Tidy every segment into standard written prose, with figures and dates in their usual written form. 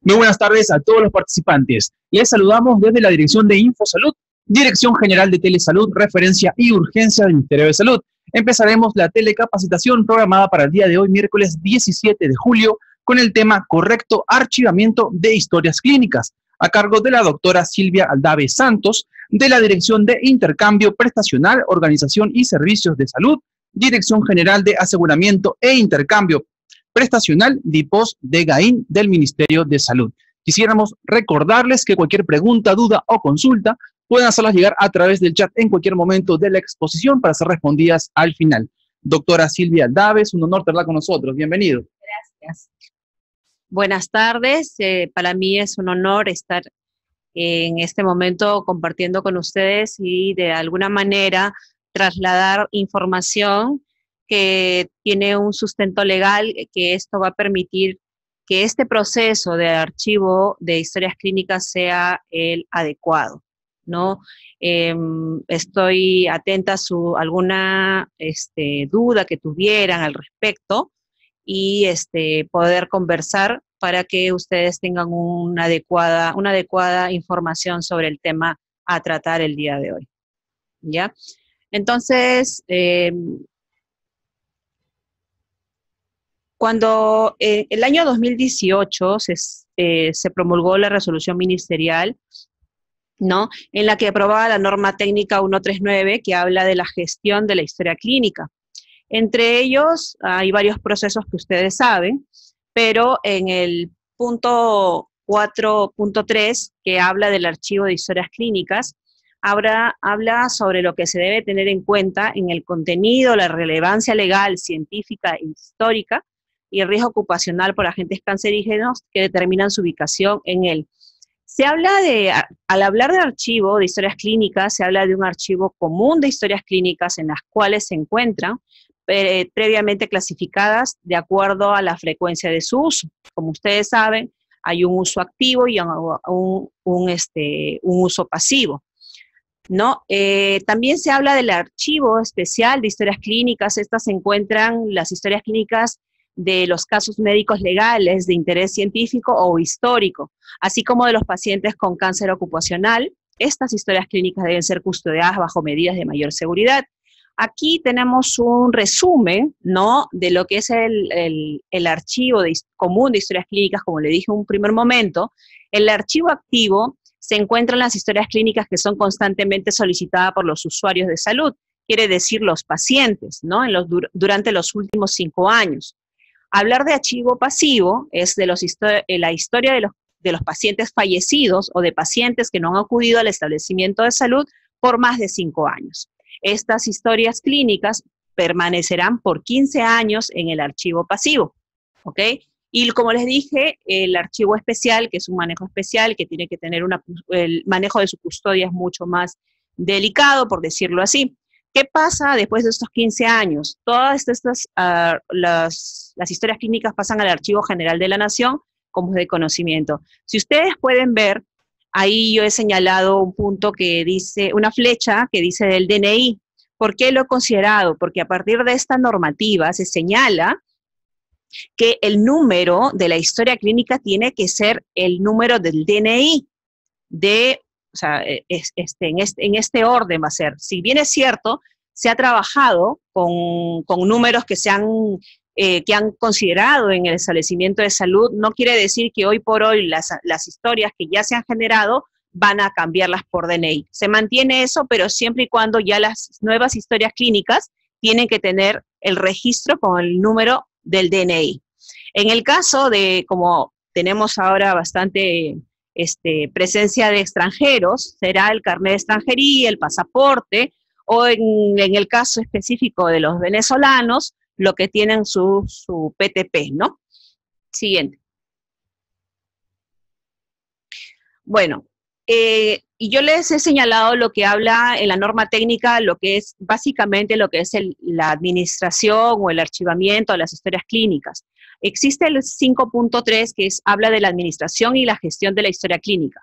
Muy buenas tardes a todos los participantes. Les saludamos desde la Dirección de InfoSalud, Dirección General de Telesalud, Referencia y Urgencia del Ministerio de Salud. Empezaremos la telecapacitación programada para el día de hoy, miércoles 17 de julio, con el tema correcto archivamiento de historias clínicas, a cargo de la doctora Silvia Aldave Santos, de la Dirección de Intercambio Prestacional, Organización y Servicios de Salud, Dirección General de Aseguramiento e Intercambio Prestacional, DIPOS de GAIN del Ministerio de Salud. Quisiéramos recordarles que cualquier pregunta, duda o consulta pueden hacerlas llegar a través del chat en cualquier momento de la exposición para ser respondidas al final. Doctora Silvia Aldave, es un honor tenerla con nosotros. Bienvenido. Gracias. Buenas tardes. Para mí es un honor estar en este momento compartiendo con ustedes y de alguna manera trasladar información que tiene un sustento legal, que esto va a permitir que este proceso de archivo de historias clínicas sea el adecuado, ¿no? Estoy atenta a alguna duda que tuvieran al respecto y poder conversar para que ustedes tengan una adecuada información sobre el tema a tratar el día de hoy, ¿ya? Entonces, cuando el año 2018 se promulgó la resolución ministerial, ¿no?, en la que aprobaba la norma técnica 139 que habla de la gestión de la historia clínica. Entre ellos hay varios procesos que ustedes saben, pero en el punto 4.3, que habla del archivo de historias clínicas, habla sobre lo que se debe tener en cuenta en el contenido, la relevancia legal, científica e histórica, y el riesgo ocupacional por agentes cancerígenos que determinan su ubicación en él. Al hablar de archivo de historias clínicas, se habla de un archivo común de historias clínicas en las cuales se encuentran previamente clasificadas de acuerdo a la frecuencia de su uso. Como ustedes saben, hay un uso activo y un uso pasivo, ¿no? También se habla del archivo especial de historias clínicas. Estas se encuentran las historias clínicas de los casos médicos legales de interés científico o histórico, así como de los pacientes con cáncer ocupacional. Estas historias clínicas deben ser custodiadas bajo medidas de mayor seguridad. Aquí tenemos un resumen, ¿no?, de lo que es el archivo común de historias clínicas. Como le dije en un primer momento, el archivo activo se encuentran las historias clínicas que son constantemente solicitadas por los usuarios de salud, quiere decir los pacientes, ¿no?, durante los últimos 5 años. Hablar de archivo pasivo es de la historia de los pacientes fallecidos o de pacientes que no han acudido al establecimiento de salud por más de 5 años. Estas historias clínicas permanecerán por 15 años en el archivo pasivo, ¿ok? Y como les dije, el archivo especial, que es un manejo especial, que tiene que tener el manejo de su custodia es mucho más delicado, por decirlo así. ¿Qué pasa después de estos 15 años? Todas las historias clínicas pasan al Archivo General de la Nación como de conocimiento. Si ustedes pueden ver, ahí yo he señalado un punto que dice, una flecha que dice del DNI. ¿Por qué lo he considerado? Porque a partir de esta normativa se señala que el número de la historia clínica tiene que ser el número del DNI o sea, en este orden va a ser. Si bien es cierto, se ha trabajado con números que han considerado en el establecimiento de salud, no quiere decir que hoy por hoy las historias que ya se han generado van a cambiarlas por DNI. Se mantiene eso, pero siempre y cuando ya las nuevas historias clínicas tienen que tener el registro con el número del DNI. En el caso de, como tenemos ahora bastante presencia de extranjeros, será el carnet de extranjería, el pasaporte, o en el caso específico de los venezolanos, lo que tienen su PTP, ¿no? Siguiente. Bueno, y yo les he señalado lo que habla en la norma técnica, lo que es básicamente lo que es la administración o el archivamiento de las historias clínicas. Existe el 5.3 que habla de la administración y la gestión de la historia clínica.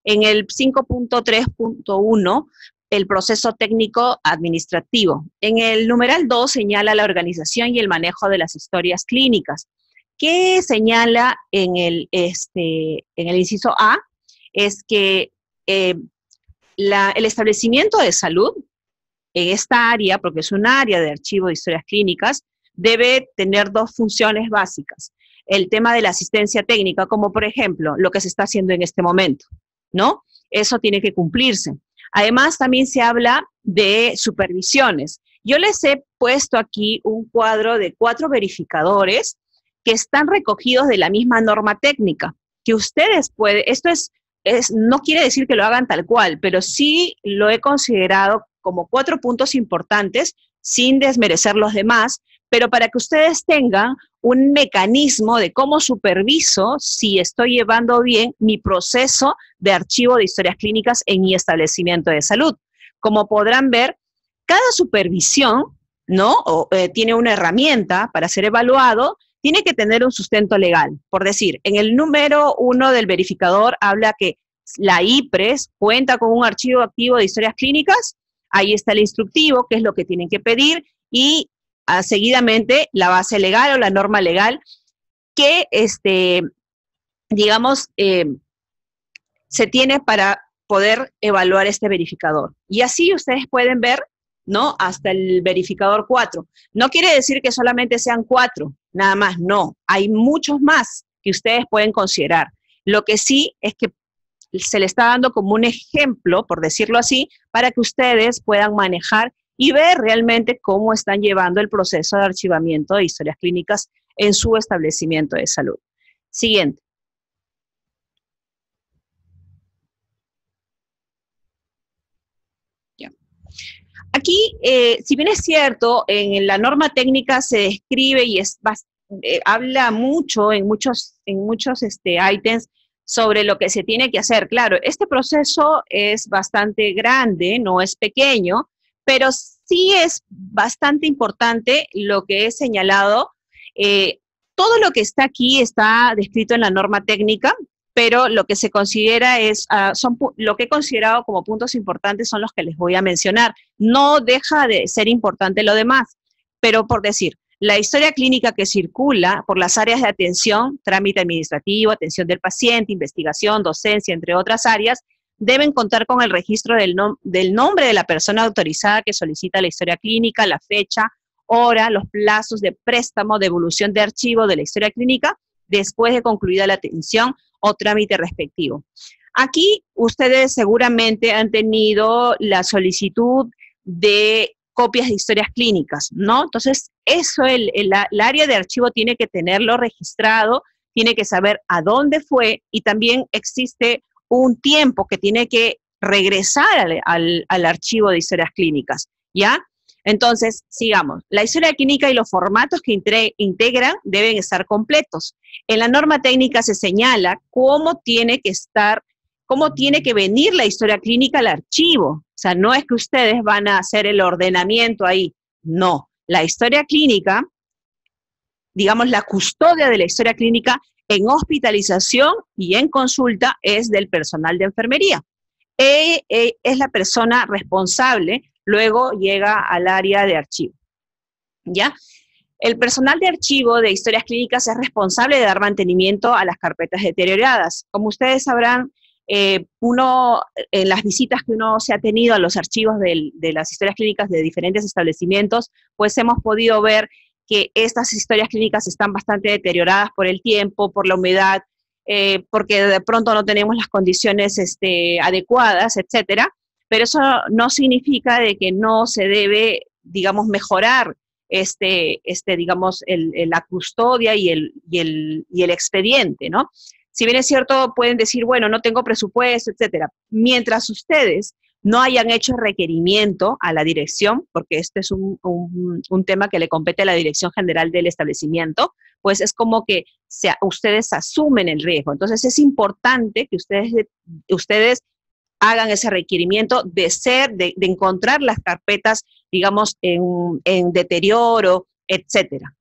En el 5.3.1, el proceso técnico administrativo. En el numeral 2 señala la organización y el manejo de las historias clínicas. ¿Qué señala en el inciso A? Es que el establecimiento de salud en esta área, porque es un área de archivo de historias clínicas, debe tener dos funciones básicas. El tema de la asistencia técnica, como por ejemplo lo que se está haciendo en este momento, ¿no? Eso tiene que cumplirse. Además, también se habla de supervisiones. Yo les he puesto aquí un cuadro de 4 verificadores que están recogidos de la misma norma técnica, que ustedes pueden, no quiere decir que lo hagan tal cual, pero sí lo he considerado como 4 puntos importantes, sin desmerecer los demás, pero para que ustedes tengan un mecanismo de cómo superviso si estoy llevando bien mi proceso de archivo de historias clínicas en mi establecimiento de salud. Como podrán ver, cada supervisión, ¿no? Tiene una herramienta para ser evaluado, tiene que tener un sustento legal. Por decir, en el número 1 del verificador habla que la IPRES cuenta con un archivo activo de historias clínicas, ahí está el instructivo, que es lo que tienen que pedir, y seguidamente la base legal o la norma legal que, se tiene para poder evaluar este verificador. Y así ustedes pueden ver, ¿no? Hasta el verificador 4. No quiere decir que solamente sean 4, nada más, no. Hay muchos más que ustedes pueden considerar. Lo que sí es que se le está dando como un ejemplo, por decirlo así, para que ustedes puedan manejar y ver realmente cómo están llevando el proceso de archivamiento de historias clínicas en su establecimiento de salud. Siguiente. Ya. Aquí, si bien es cierto, en la norma técnica se describe y habla mucho en muchos ítems sobre lo que se tiene que hacer. Claro, este proceso es bastante grande, no es pequeño, pero sí es bastante importante lo que he señalado. Todo lo que está aquí está descrito en la norma técnica, pero lo que se considera lo que he considerado como puntos importantes son los que les voy a mencionar. No deja de ser importante lo demás, pero por decir, la historia clínica que circula por las áreas de atención, trámite administrativo, atención del paciente, investigación, docencia, entre otras áreas, deben contar con el registro del nombre de la persona autorizada que solicita la historia clínica, la fecha, hora, los plazos de préstamo, devolución de archivo de la historia clínica, después de concluida la atención o trámite respectivo. Aquí ustedes seguramente han tenido la solicitud de copias de historias clínicas, ¿no? Entonces, eso el área de archivo tiene que tenerlo registrado, tiene que saber a dónde fue y también existe un tiempo que tiene que regresar al archivo de historias clínicas, ¿ya? Entonces, sigamos. La historia clínica y los formatos que integran deben estar completos. En la norma técnica se señala cómo tiene que venir la historia clínica al archivo. O sea, no es que ustedes van a hacer el ordenamiento ahí. No. La historia clínica, digamos, la custodia de la historia clínica en hospitalización y en consulta es del personal de enfermería. Es la persona responsable, luego llega al área de archivo, ¿ya? El personal de archivo de historias clínicas es responsable de dar mantenimiento a las carpetas deterioradas. Como ustedes sabrán, en las visitas que uno se ha tenido a los archivos de las historias clínicas de diferentes establecimientos, pues hemos podido ver que estas historias clínicas están bastante deterioradas por el tiempo, por la humedad, porque de pronto no tenemos las condiciones adecuadas, etcétera, pero eso no significa de que no se debe, digamos, mejorar digamos, la custodia y el expediente, ¿no? Si bien es cierto, pueden decir, bueno, no tengo presupuesto, etcétera. Mientras ustedes no hayan hecho requerimiento a la dirección, porque este es un tema que le compete a la Dirección General del Establecimiento, pues es como que ustedes asumen el riesgo. Entonces es importante que ustedes hagan ese requerimiento de encontrar las carpetas, digamos, en deterioro, etcétera.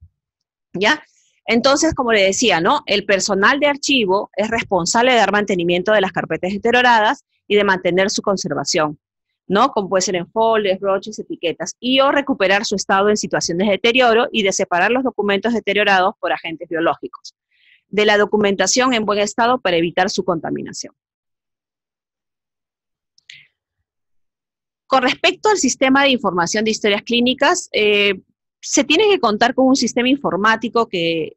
¿Ya? Entonces, como le decía, ¿no? El personal de archivo es responsable de dar mantenimiento de las carpetas deterioradas y de mantener su conservación. ¿no? Como puede ser en folders, broches, etiquetas, y o recuperar su estado en situaciones de deterioro y de separar los documentos deteriorados por agentes biológicos de la documentación en buen estado para evitar su contaminación. Con respecto al sistema de información de historias clínicas, se tiene que contar con un sistema informático que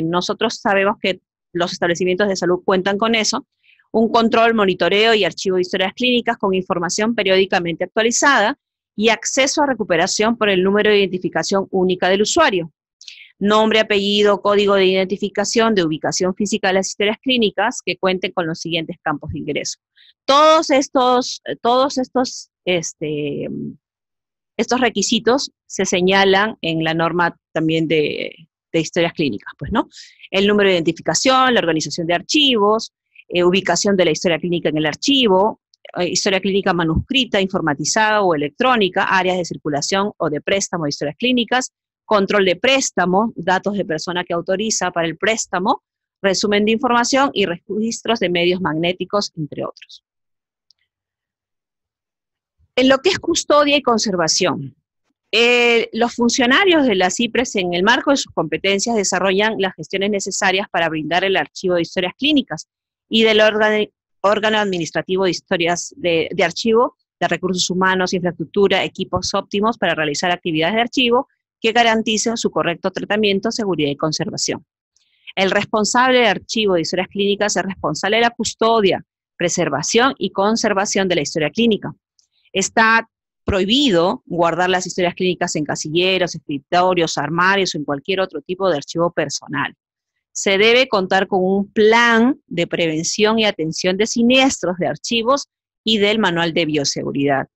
nosotros sabemos que los establecimientos de salud cuentan con eso, un control, monitoreo y archivo de historias clínicas con información periódicamente actualizada y acceso a recuperación por el número de identificación única del usuario. Nombre, apellido, código de identificación de ubicación física de las historias clínicas que cuenten con los siguientes campos de ingreso. Todos estos requisitos se señalan en la norma también de historias clínicas, pues, ¿no? El número de identificación, la organización de archivos, ubicación de la historia clínica en el archivo, historia clínica manuscrita, informatizada o electrónica, áreas de circulación o de préstamo de historias clínicas, control de préstamo, datos de persona que autoriza para el préstamo, resumen de información y registros de medios magnéticos, entre otros. En lo que es custodia y conservación, los funcionarios de la CIPRES, en el marco de sus competencias, desarrollan las gestiones necesarias para brindar el archivo de historias clínicas y del órgano administrativo de historias de archivo, de recursos humanos, infraestructura, equipos óptimos para realizar actividades de archivo que garanticen su correcto tratamiento, seguridad y conservación. El responsable de archivo de historias clínicas es responsable de la custodia, preservación y conservación de la historia clínica. Está prohibido guardar las historias clínicas en casilleros, escritorios, armarios o en cualquier otro tipo de archivo personal. Se debe contar con un plan de prevención y atención de siniestros de archivos y del manual de bioseguridad.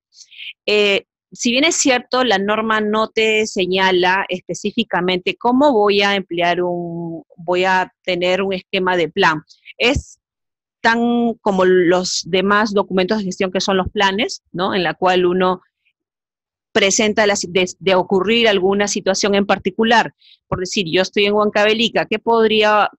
Si bien es cierto, la norma no te señala específicamente cómo voy a tener un esquema de plan. Es tan como los demás documentos de gestión que son los planes, ¿no? En la cual uno presenta de ocurrir alguna situación en particular. Por decir, yo estoy en Huancavelica, ¿qué podría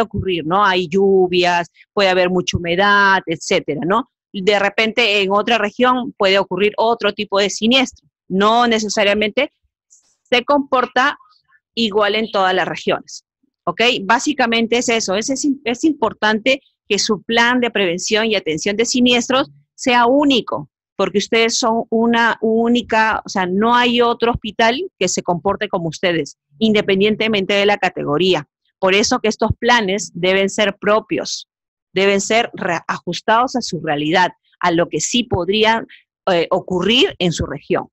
ocurrir, no? Hay lluvias, puede haber mucha humedad, etcétera, ¿no? De repente en otra región puede ocurrir otro tipo de siniestro. No necesariamente se comporta igual en todas las regiones, ¿ok? Básicamente es eso, es importante que su plan de prevención y atención de siniestros sea único, porque ustedes son una única, o sea, no hay otro hospital que se comporte como ustedes, independientemente de la categoría. Por eso que estos planes deben ser propios, deben ser ajustados a su realidad, a lo que sí podría ocurrir en su región.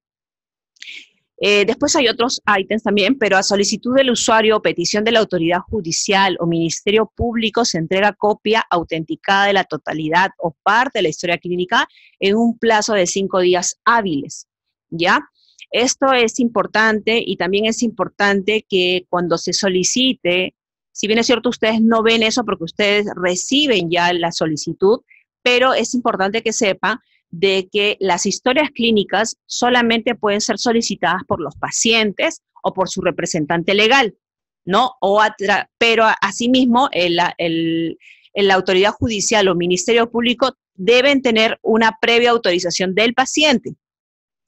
Después hay otros ítems también, pero a solicitud del usuario o petición de la autoridad judicial o ministerio público se entrega copia autenticada de la totalidad o parte de la historia clínica en un plazo de 5 días hábiles, ¿ya? Esto es importante y también es importante que cuando se solicite, si bien es cierto ustedes no ven eso porque ustedes reciben ya la solicitud, pero es importante que sepan de que las historias clínicas solamente pueden ser solicitadas por los pacientes o por su representante legal, ¿no? Pero asimismo, la autoridad judicial o ministerio público deben tener una previa autorización del paciente,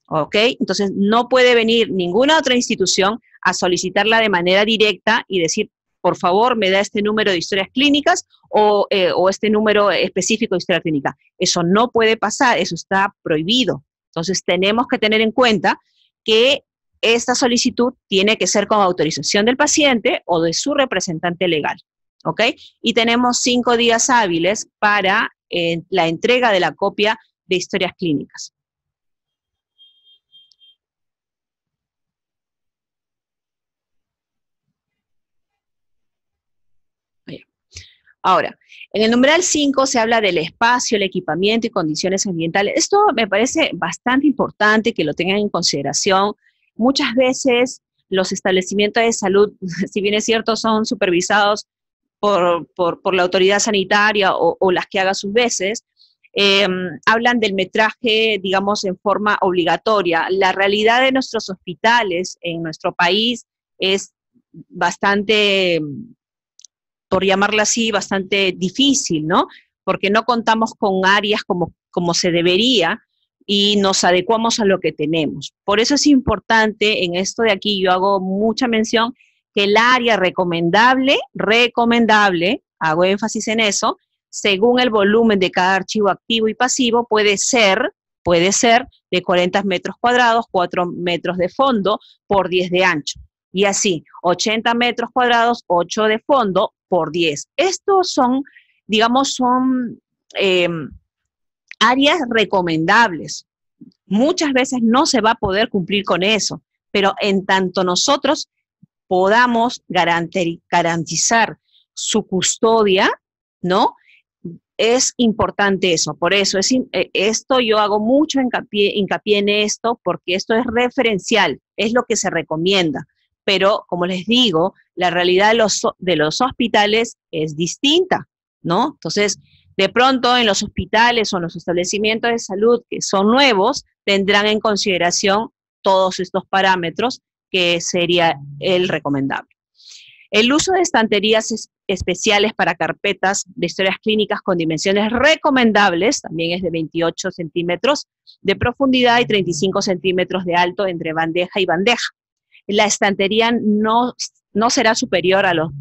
¿ok? Entonces, no puede venir ninguna otra institución a solicitarla de manera directa y decir, por favor, me da este número de historias clínicas o este número específico de historia clínica. Eso no puede pasar, eso está prohibido. Entonces, tenemos que tener en cuenta que esta solicitud tiene que ser con autorización del paciente o de su representante legal, ¿ok? Y tenemos 5 días hábiles para la entrega de la copia de historias clínicas. Ahora, en el numeral 5 se habla del espacio, el equipamiento y condiciones ambientales. Esto me parece bastante importante que lo tengan en consideración. Muchas veces los establecimientos de salud, si bien es cierto, son supervisados por la autoridad sanitaria o las que haga sus veces, hablan del metraje, digamos, en forma obligatoria. La realidad de nuestros hospitales en nuestro país es bastante, por llamarla así, bastante difícil, ¿no? Porque no contamos con áreas como se debería, y nos adecuamos a lo que tenemos. Por eso es importante, en esto de aquí yo hago mucha mención, que el área recomendable, hago énfasis en eso, según el volumen de cada archivo activo y pasivo, puede ser de 40 metros cuadrados, 4 metros de fondo por 10 de ancho. Y así, 80 metros cuadrados, 8 de fondo por 10. Estos son, digamos, áreas recomendables. Muchas veces no se va a poder cumplir con eso, pero en tanto nosotros podamos garantizar su custodia, ¿no? Es importante eso. Por eso esto yo hago mucho hincapié en esto, porque esto es referencial, es lo que se recomienda. Pero, como les digo, la realidad de los hospitales es distinta, ¿no? Entonces, de pronto en los hospitales o en los establecimientos de salud que son nuevos, tendrán en consideración todos estos parámetros que sería el recomendable. El uso de estanterías especiales para carpetas de historias clínicas con dimensiones recomendables, también es de 28 centímetros de profundidad y 35 centímetros de alto entre bandeja y bandeja. La estantería no será superior a los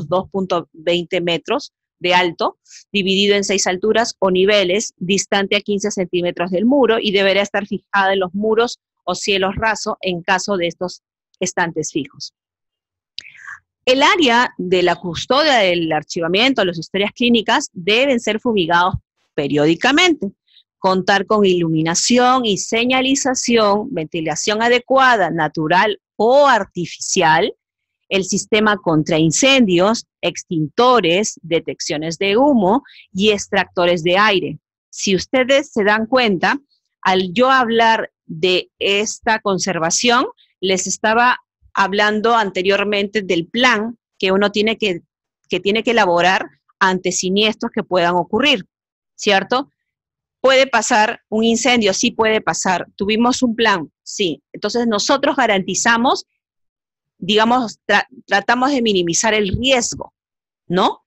2.20 metros de alto, dividido en 6 alturas o niveles, distante a 15 centímetros del muro, y deberá estar fijada en los muros o cielos rasos en caso de estos estantes fijos. El área de la custodia del archivamiento, las historias clínicas, deben ser fumigados periódicamente, contar con iluminación y señalización, ventilación adecuada, natural o artificial, el sistema contra incendios, extintores, detecciones de humo y extractores de aire. Si ustedes se dan cuenta, al yo hablar de esta conservación, les estaba hablando anteriormente del plan que uno tiene que elaborar ante siniestros que puedan ocurrir, ¿cierto? ¿Puede pasar un incendio? Sí puede pasar. ¿Tuvimos un plan? Sí. Entonces nosotros garantizamos, digamos, tratamos de minimizar el riesgo, ¿no?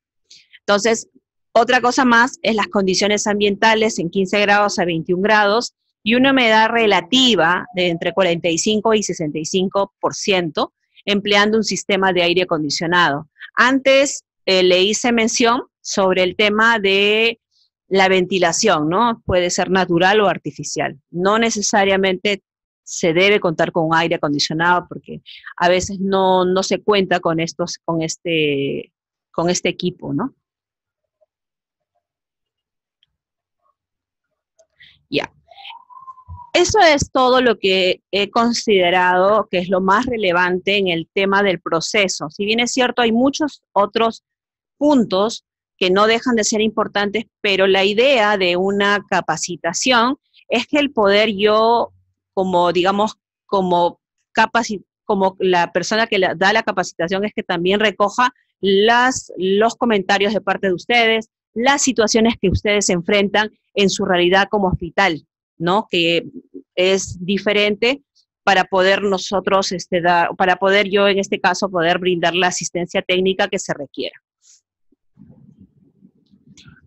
Entonces, otra cosa más es las condiciones ambientales en 15 grados a 21 grados y una humedad relativa de entre 45 y 65%, empleando un sistema de aire acondicionado. Antes le hice mención sobre el tema de la ventilación, ¿no? Puede ser natural o artificial. No necesariamente se debe contar con un aire acondicionado porque a veces no se cuenta con este equipo, ¿no? Ya. Eso es todo lo que he considerado que es lo más relevante en el tema del proceso. Si bien es cierto, hay muchos otros puntos que no dejan de ser importantes, pero la idea de una capacitación es que el poder yo, como digamos, como la persona que da la capacitación, es que también recoja los comentarios de parte de ustedes, las situaciones que ustedes se enfrentan en su realidad como hospital, ¿no? Que es diferente para poder nosotros, para poder yo en este caso poder brindar la asistencia técnica que se requiera.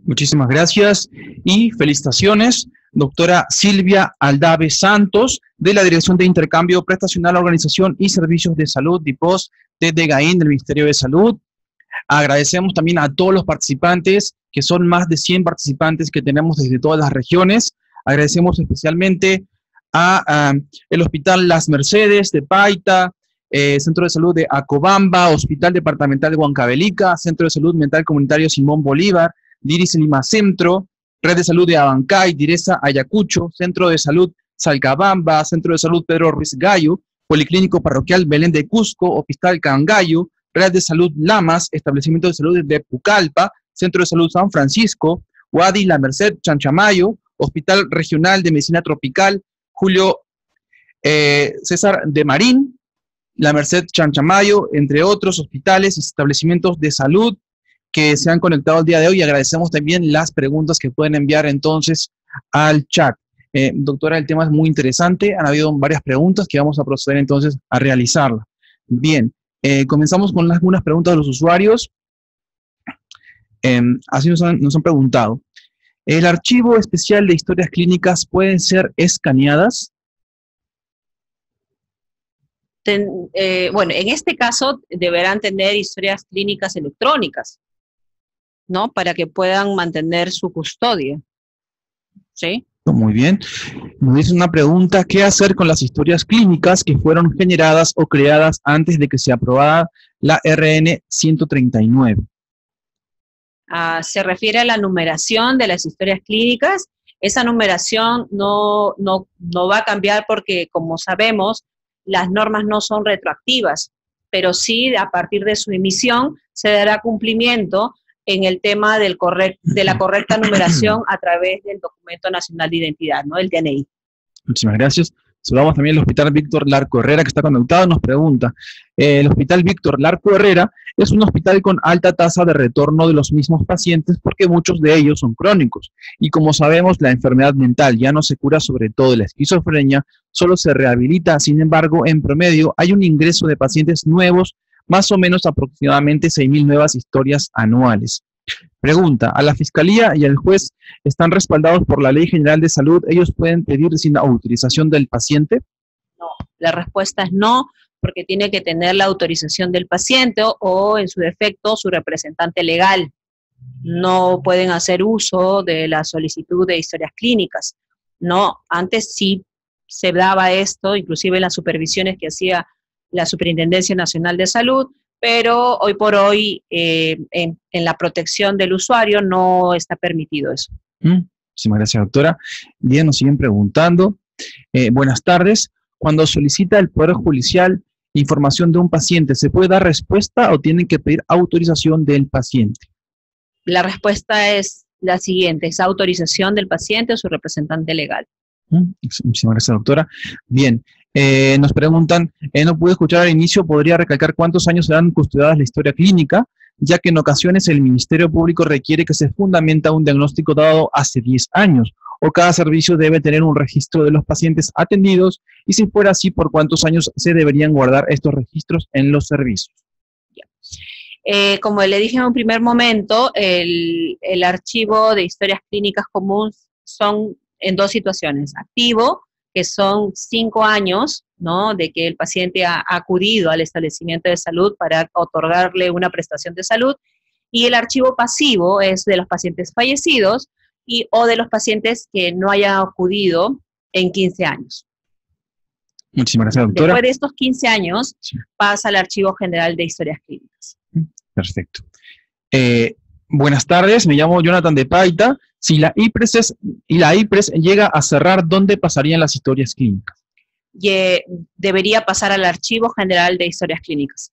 Muchísimas gracias y felicitaciones, doctora Silvia Aldave Santos, de la Dirección de Intercambio Prestacional, Organización y Servicios de Salud, DIPOS, de DGAIN, del Ministerio de Salud. Agradecemos también a todos los participantes, que son más de 100 participantes que tenemos desde todas las regiones. Agradecemos especialmente a el Hospital Las Mercedes de Paita, Centro de Salud de Acobamba, Hospital Departamental de Huancavelica, Centro de Salud Mental Comunitario Simón Bolívar, DIRIS Lima Centro, Red de Salud de Abancay, DIRESA Ayacucho, Centro de Salud Salcabamba, Centro de Salud Pedro Ruiz Gallo, Policlínico Parroquial Belén de Cusco, Hospital Cangallo, Red de Salud Lamas, Establecimiento de Salud de Pucallpa, Centro de Salud San Francisco, Wadi La Merced Chanchamayo, Hospital Regional de Medicina Tropical Julio César de Marín, La Merced Chanchamayo, entre otros hospitales y establecimientos de salud que se han conectado el día de hoy. Agradecemos también las preguntas que pueden enviar entonces al chat. Doctora, el tema es muy interesante. Han habido varias preguntas que vamos a proceder entonces a realizarlas. Bien, comenzamos con algunas preguntas de los usuarios. Así nos han preguntado. ¿El archivo especial de historias clínicas pueden ser escaneadas? Bueno, en este caso deberán tener historias clínicas electrónicas, ¿no? Para que puedan mantener su custodia, ¿sí? Muy bien. Nos dice una pregunta: ¿qué hacer con las historias clínicas que fueron generadas o creadas antes de que se aprobara la RN 139? Se refiere a la numeración de las historias clínicas. Esa numeración no va a cambiar porque, como sabemos, las normas no son retroactivas, pero sí a partir de su emisión se dará cumplimiento en el tema de la correcta numeración a través del Documento Nacional de Identidad, ¿no? El DNI. Muchísimas gracias. Saludamos también al Hospital Víctor Larco Herrera, que está conectado. Nos pregunta: el Hospital Víctor Larco Herrera es un hospital con alta tasa de retorno de los mismos pacientes porque muchos de ellos son crónicos. Y como sabemos, la enfermedad mental ya no se cura, sobre todo la esquizofrenia, solo se rehabilita. Sin embargo, en promedio hay un ingreso de pacientes nuevos, más o menos aproximadamente 6.000 nuevas historias anuales. Pregunta: ¿a la Fiscalía y al juez están respaldados por la Ley General de Salud? ¿Ellos pueden pedir sin autorización del paciente? No, la respuesta es no, porque tiene que tener la autorización del paciente o en su defecto, su representante legal. No pueden hacer uso de la solicitud de historias clínicas. No, antes sí se daba esto, inclusive en las supervisiones que hacía la Superintendencia Nacional de Salud, pero hoy por hoy en la protección del usuario no está permitido eso. Muchísimas gracias, doctora. Bien, nos siguen preguntando. Buenas tardes. Cuando solicita el Poder Judicial información de un paciente, ¿se puede dar respuesta o tienen que pedir autorización del paciente? La respuesta es la siguiente: es autorización del paciente o su representante legal. Muchísimas gracias, doctora. Bien. Nos preguntan, no pude escuchar al inicio, ¿podría recalcar cuántos años serán custodiadas la historia clínica? Ya que en ocasiones el Ministerio Público requiere que se fundamenta un diagnóstico dado hace 10 años, o cada servicio debe tener un registro de los pacientes atendidos, y si fuera así, ¿por cuántos años se deberían guardar estos registros en los servicios? Como le dije en un primer momento, el archivo de historias clínicas comunes son en dos situaciones: activo, que son 5 años, ¿no?, de que el paciente ha acudido al establecimiento de salud para otorgarle una prestación de salud, y el archivo pasivo es de los pacientes fallecidos o de los pacientes que no hayan acudido en 15 años. Muchísimas gracias, doctora. Después de estos 15 años, sí, pasa al Archivo General de Historias Clínicas. Perfecto. Buenas tardes, me llamo Jonathan de Paita. Si la IPRES llega a cerrar, ¿dónde pasarían las historias clínicas? Debería pasar al Archivo General de Historias Clínicas.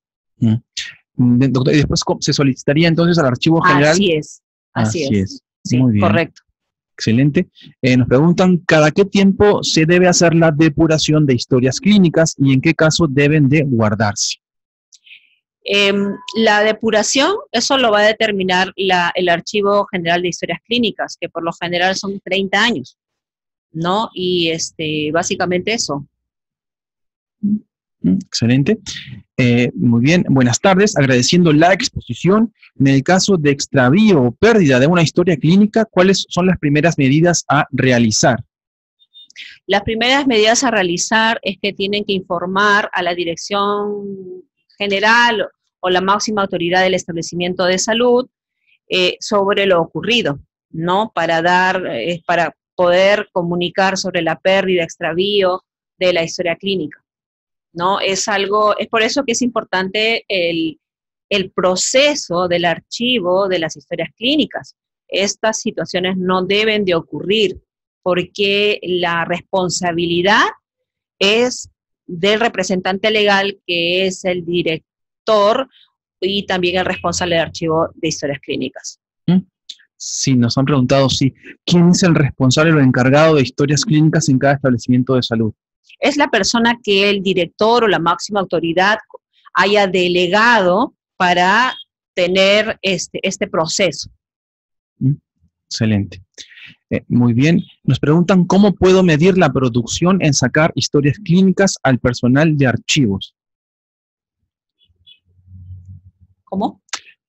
Doctor, ¿y después se solicitaría entonces al Archivo General? Así es. Sí, muy bien. Correcto. Excelente. Nos preguntan, ¿cada qué tiempo se debe hacer la depuración de historias clínicas y en qué caso deben de guardarse? La depuración, eso lo va a determinar el Archivo General de Historias Clínicas, que por lo general son 30 años, ¿no? Y básicamente eso. Excelente. Muy bien, buenas tardes. Agradeciendo la exposición. En el caso de extravío o pérdida de una historia clínica, ¿cuáles son las primeras medidas a realizar? Las primeras medidas a realizar es que tienen que informar a la Dirección General o la máxima autoridad del establecimiento de salud sobre lo ocurrido, ¿no? Para poder comunicar sobre la pérdida, extravío de la historia clínica, ¿no? Es por eso que es importante el proceso del archivo de las historias clínicas. Estas situaciones no deben de ocurrir porque la responsabilidad es del representante legal, que es el director y también el responsable del archivo de historias clínicas. Sí, nos han preguntado, sí, ¿quién es el responsable o el encargado de historias clínicas en cada establecimiento de salud? Es la persona que el director o la máxima autoridad haya delegado para tener este proceso. Excelente. Muy bien. Nos preguntan, ¿cómo puedo medir la producción en sacar historias clínicas al personal de archivos? ¿Cómo?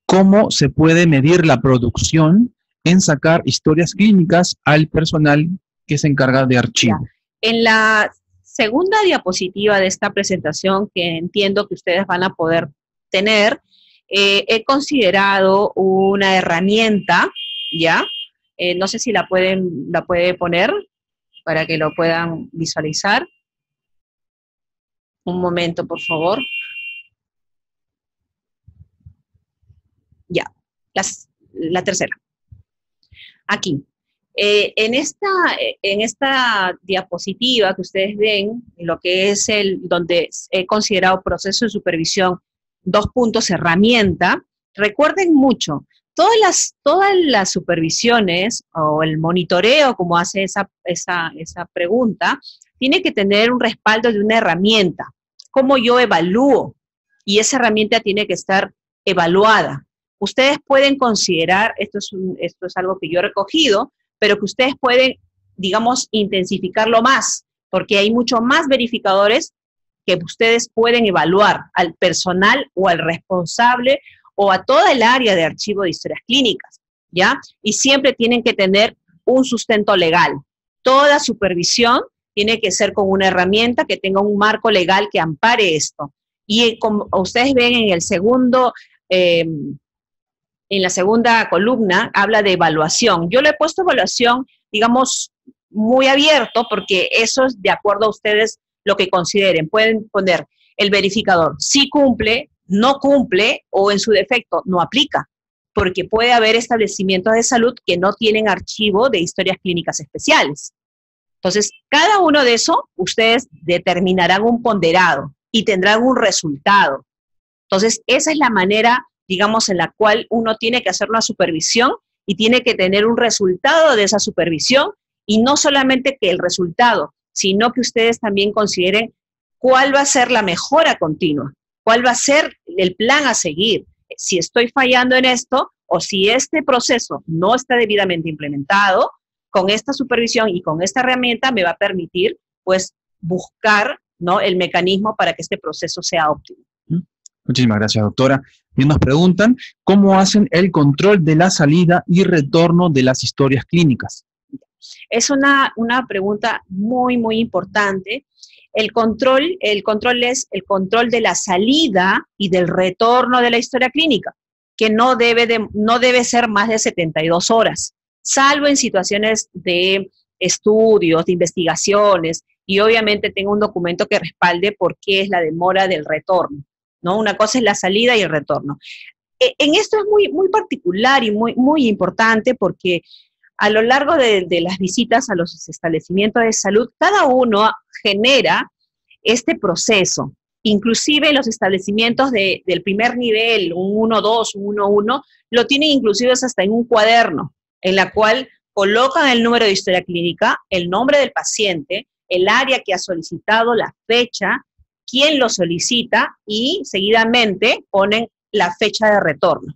¿Cómo se puede medir la producción en sacar historias clínicas al personal que se encarga de archivo. En la segunda diapositiva de esta presentación, que entiendo que ustedes van a poder tener, he considerado una herramienta, ¿ya? No sé si la puede poner para que lo puedan visualizar. Un momento, por favor. Ya, la tercera. Aquí. En esta diapositiva que ustedes ven, lo que es donde he considerado proceso de supervisión, 2 puntos, herramienta, recuerden mucho, todas las supervisiones o el monitoreo, como hace esa pregunta, tiene que tener un respaldo de una herramienta. ¿Cómo yo evalúo? Y esa herramienta tiene que estar evaluada. Ustedes pueden considerar, esto es algo que yo he recogido, pero que ustedes pueden, digamos, intensificarlo más, porque hay mucho más verificadores que ustedes pueden evaluar al personal o al responsable o a toda el área de archivo de historias clínicas, ¿ya? Y siempre tienen que tener un sustento legal. Toda supervisión tiene que ser con una herramienta que tenga un marco legal que ampare esto. Y como ustedes ven en el segundo... en la segunda columna habla de evaluación. Yo le he puesto evaluación, digamos, muy abierto, porque eso es de acuerdo a ustedes lo que consideren. Pueden poner el verificador, si cumple, no cumple, o en su defecto, no aplica, porque puede haber establecimientos de salud que no tienen archivo de historias clínicas especiales. Entonces, cada uno de eso, ustedes determinarán un ponderado y tendrán un resultado. Entonces, esa es la manera, digamos, en la cual uno tiene que hacer una supervisión y tiene que tener un resultado de esa supervisión, y no solamente que el resultado, sino que ustedes también consideren cuál va a ser la mejora continua, cuál va a ser el plan a seguir, si estoy fallando en esto o si este proceso no está debidamente implementado, con esta supervisión y con esta herramienta me va a permitir, pues, buscar, ¿no?, el mecanismo para que este proceso sea óptimo. Muchísimas gracias, doctora. Bien, nos preguntan, ¿cómo hacen el control de la salida y retorno de las historias clínicas? Es una pregunta muy, muy importante. El control es el control de la salida y del retorno de la historia clínica, que no debe ser más de 72 horas, salvo en situaciones de estudios, de investigaciones, y obviamente tengo un documento que respalde por qué es la demora del retorno, ¿no? Una cosa es la salida y el retorno. En esto es muy, muy particular y muy, muy importante, porque a lo largo de las visitas a los establecimientos de salud, cada uno genera este proceso. Inclusive los establecimientos del primer nivel, un 1-2, un 1-1, lo tienen inclusive hasta en un cuaderno, en la cual colocan el número de historia clínica, el nombre del paciente, el área que ha solicitado, la fecha, quién lo solicita, y seguidamente ponen la fecha de retorno,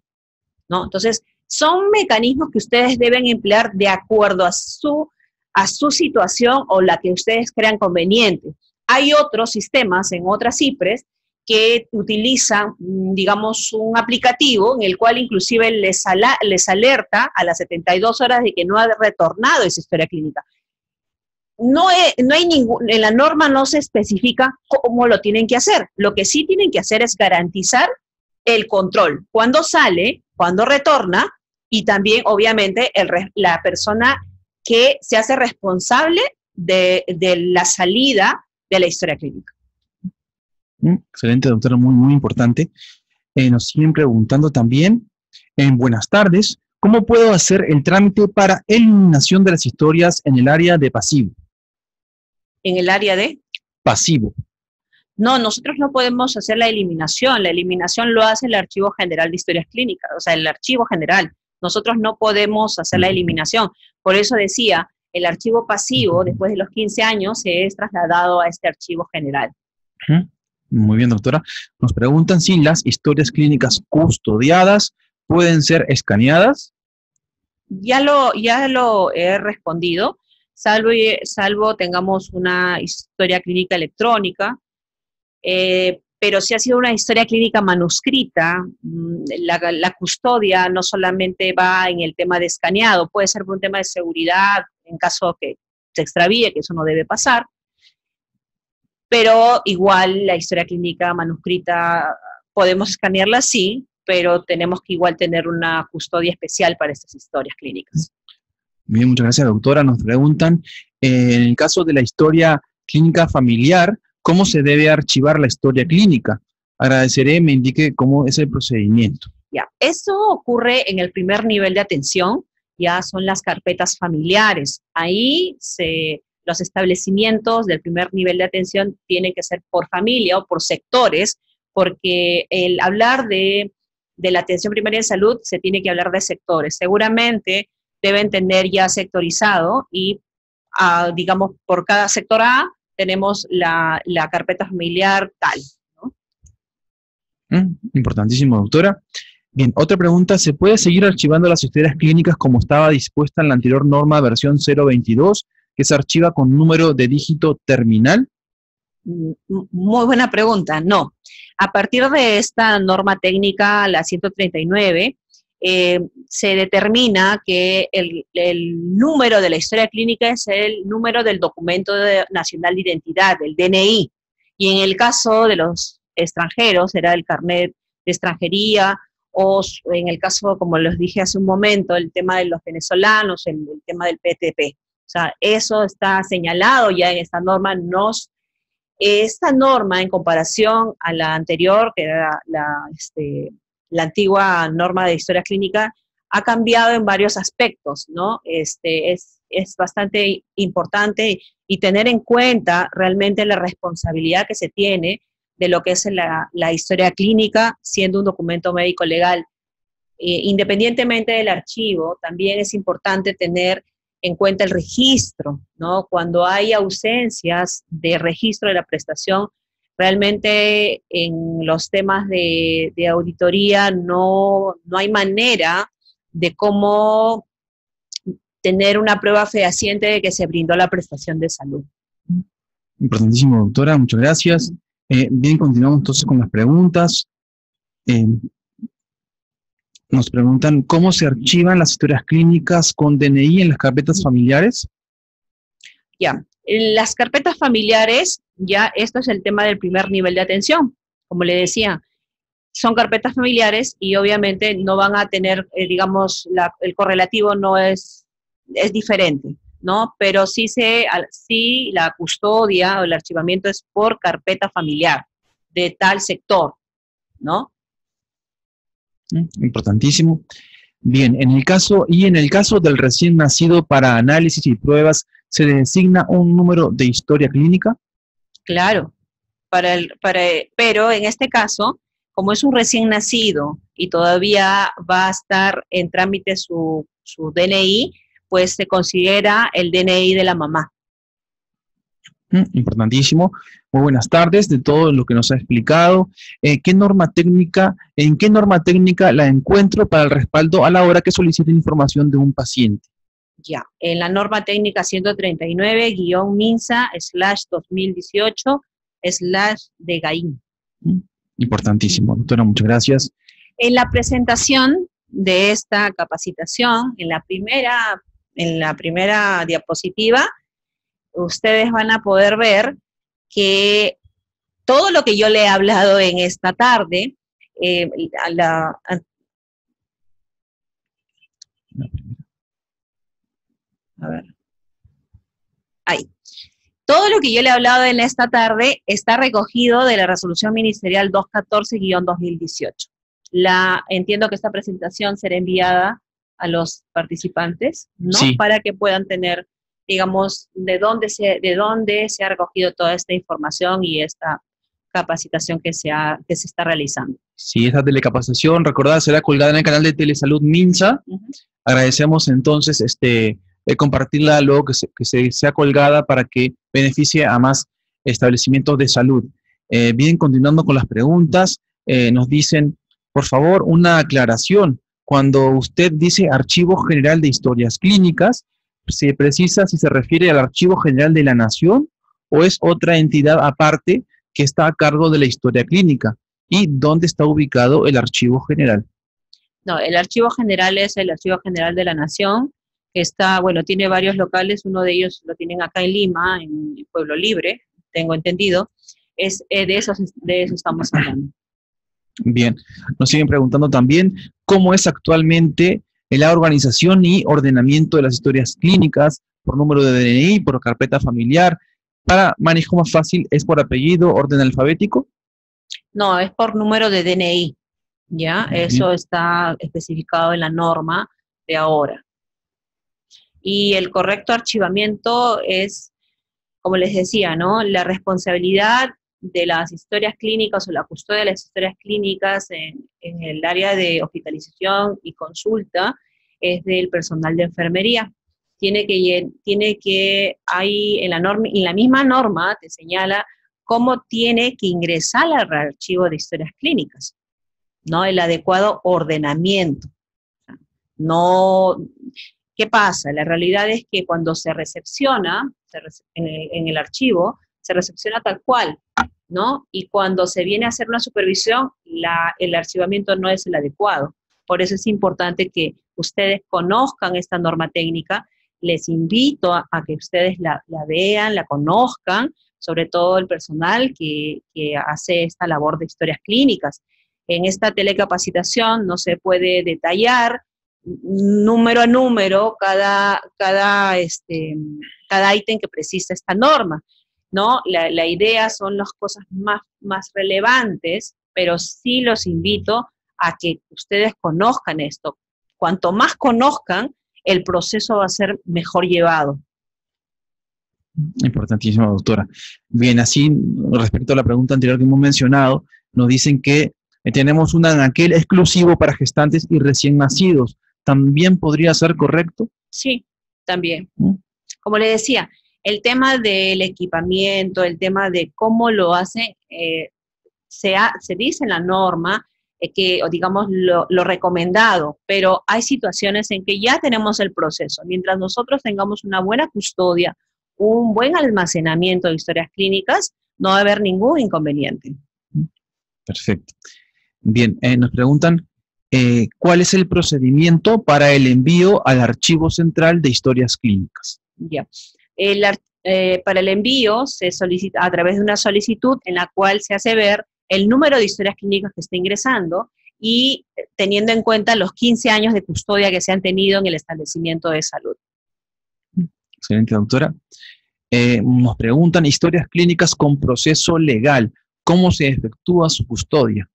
¿no? Entonces, son mecanismos que ustedes deben emplear de acuerdo a su situación o la que ustedes crean conveniente. Hay otros sistemas en otras IPRES que utilizan, digamos, un aplicativo en el cual inclusive les alerta a las 72 horas de que no ha retornado esa historia clínica. No hay en la norma no se especifica cómo lo tienen que hacer. Lo que sí tienen que hacer es garantizar el control. Cuando sale, cuando retorna, y también, obviamente, la persona que se hace responsable de la salida de la historia clínica. Excelente, doctora, muy, muy importante. Nos siguen preguntando también, buenas tardes, ¿cómo puedo hacer el trámite para eliminación de las historias en el área de pasivo? ¿En el área de? Pasivo. No, nosotros no podemos hacer la eliminación lo hace el Archivo General de Historias Clínicas, o sea, el archivo general. Nosotros no podemos hacer la eliminación. Por eso decía, el archivo pasivo, después de los 15 años, se es trasladado a este archivo general. Muy bien, doctora. Nos preguntan si las historias clínicas custodiadas pueden ser escaneadas. Ya lo he respondido, salvo tengamos una historia clínica electrónica. pero si ha sido una historia clínica manuscrita, la custodia no solamente va en el tema de escaneado, puede ser por un tema de seguridad, en caso que se extravíe, que eso no debe pasar, pero igual la historia clínica manuscrita podemos escanearla, sí, pero tenemos que igual tener una custodia especial para estas historias clínicas. Bien, muchas gracias, doctora. Nos preguntan, en el caso de la historia clínica familiar, ¿cómo se debe archivar la historia clínica? Agradeceré me indique cómo es el procedimiento. Ya, eso ocurre en el primer nivel de atención, ya son las carpetas familiares. Ahí los establecimientos del primer nivel de atención tienen que ser por familia o por sectores, porque el hablar de la atención primaria en salud se tiene que hablar de sectores. Seguramente deben tener ya sectorizado y, digamos, por cada sector A tenemos la carpeta familiar tal, ¿no? Importantísimo, doctora. Bien, otra pregunta, ¿se puede seguir archivando las historias clínicas como estaba dispuesta en la anterior norma versión 022, que se archiva con número de dígito terminal? Muy buena pregunta, no. A partir de esta norma técnica, la 139, se determina que el número de la historia clínica es el número del documento nacional de identidad, el DNI, y en el caso de los extranjeros será el carnet de extranjería, o en el caso, como les dije hace un momento, el tema de los venezolanos, el tema del PTP. O sea, eso está señalado ya en esta norma. Esta norma, en comparación a la anterior, que era la antigua norma de historia clínica, ha cambiado en varios aspectos, ¿no? Es bastante importante y tener en cuenta realmente la responsabilidad que se tiene de lo que es la historia clínica, siendo un documento médico legal. Independientemente del archivo, también es importante tener en cuenta el registro, ¿no? Cuando hay ausencias de registro de la prestación, realmente en los temas de auditoría no hay manera de cómo tener una prueba fehaciente de que se brindó la prestación de salud. Importantísimo, doctora, muchas gracias. Bien, continuamos entonces con las preguntas. Nos preguntan, ¿cómo se archivan las historias clínicas con DNI en las carpetas familiares? Ya, en las carpetas familiares, ya esto es el tema del primer nivel de atención. Como le decía, son carpetas familiares y obviamente no van a tener, digamos, el correlativo no es diferente, ¿no? Pero sí la custodia o el archivamiento es por carpeta familiar de tal sector, ¿no? Importantísimo. Bien, en el caso del recién nacido para análisis y pruebas, ¿se le designa un número de historia clínica? Claro, pero en este caso, como es un recién nacido y todavía va a estar en trámite su DNI, pues se considera el DNI de la mamá. Importantísimo. Muy buenas tardes de todo lo que nos ha explicado. ¿En qué norma técnica la encuentro para el respaldo a la hora que solicite información de un paciente? Ya, en la norma técnica 139-MINSA/2018/de Importantísimo, doctora, muchas gracias. En la presentación de esta capacitación, en la primera diapositiva, ustedes van a poder ver que todo lo que yo le he hablado en esta tarde, todo lo que yo le he hablado en esta tarde está recogido de la resolución ministerial 214-2018. Entiendo que esta presentación será enviada a los participantes, ¿no? Sí. Para que puedan tener, digamos, de dónde se ha recogido toda esta información y esta capacitación que se está realizando. Sí, esta telecapacitación, recordad, será colgada en el canal de Telesalud MINSA. Agradecemos entonces compartirla luego que sea colgada para que beneficie a más establecimientos de salud. Bien, continuando con las preguntas, nos dicen, por favor, una aclaración. Cuando usted dice Archivo General de Historias Clínicas, ¿se precisa si se refiere al Archivo General de la Nación o es otra entidad aparte que está a cargo de la historia clínica y dónde está ubicado el archivo general. No, el archivo general es el Archivo General de la Nación, que está, bueno, tiene varios locales, uno de ellos lo tienen acá en Lima, en Pueblo Libre, tengo entendido, de eso estamos hablando. Bien, nos siguen preguntando también cómo es actualmente la organización y ordenamiento de las historias clínicas, por número de DNI, por carpeta familiar. Para manejo más fácil, ¿es por apellido, orden alfabético? No, es por número de DNI, ¿ya? Bien. Eso está especificado en la norma de ahora. Y el correcto archivamiento es, como les decía, ¿no? La responsabilidad de las historias clínicas o la custodia de las historias clínicas en el área de hospitalización y consulta es del personal de enfermería. Ahí en la misma norma te señala cómo tiene que ingresar al archivo de historias clínicas, ¿no? El adecuado ordenamiento. No, ¿qué pasa? La realidad es que cuando se recepciona en el archivo, se recepciona tal cual, ¿no? Y cuando se viene a hacer una supervisión, el archivamiento no es el adecuado. Por eso es importante que ustedes conozcan esta norma técnica. Les invito a que ustedes la vean, la conozcan, sobre todo el personal que hace esta labor de historias clínicas. En esta telecapacitación no se puede detallar número a número cada ítem que precisa esta norma, ¿no? La idea son las cosas más relevantes, pero sí los invito a que ustedes conozcan esto. Cuanto más conozcan, el proceso va a ser mejor llevado. Importantísimo, doctora. Bien, así, respecto a la pregunta anterior que hemos mencionado, nos dicen que tenemos un anaquel exclusivo para gestantes y recién nacidos. ¿También podría ser correcto? Sí, también. Como le decía, el tema del equipamiento, el tema de cómo lo hace, se dice en la norma que, digamos, lo recomendado, pero hay situaciones en que ya tenemos el proceso. Mientras nosotros tengamos una buena custodia, un buen almacenamiento de historias clínicas, no va a haber ningún inconveniente. Perfecto. Bien, nos preguntan, ¿cuál es el procedimiento para el envío al archivo central de historias clínicas? Ya. Para el envío se solicita a través de una solicitud en la cual se hace ver el número de historias clínicas que está ingresando y teniendo en cuenta los 15 años de custodia que se han tenido en el establecimiento de salud. Excelente, doctora. Nos preguntan, historias clínicas con proceso legal, ¿cómo se efectúa su custodia?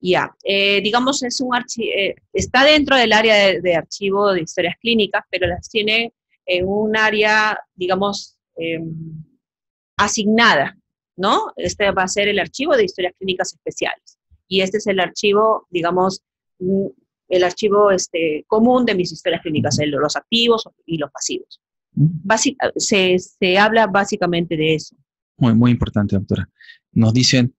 Ya, digamos, está dentro del área de archivo de historias clínicas, pero las tiene en un área, digamos, asignada, ¿no? Este va a ser el archivo de historias clínicas especiales. Y este es el archivo, digamos, el archivo común de mis historias clínicas, los activos y los pasivos. Se habla básicamente de eso. Muy importante, doctora. Nos dicen,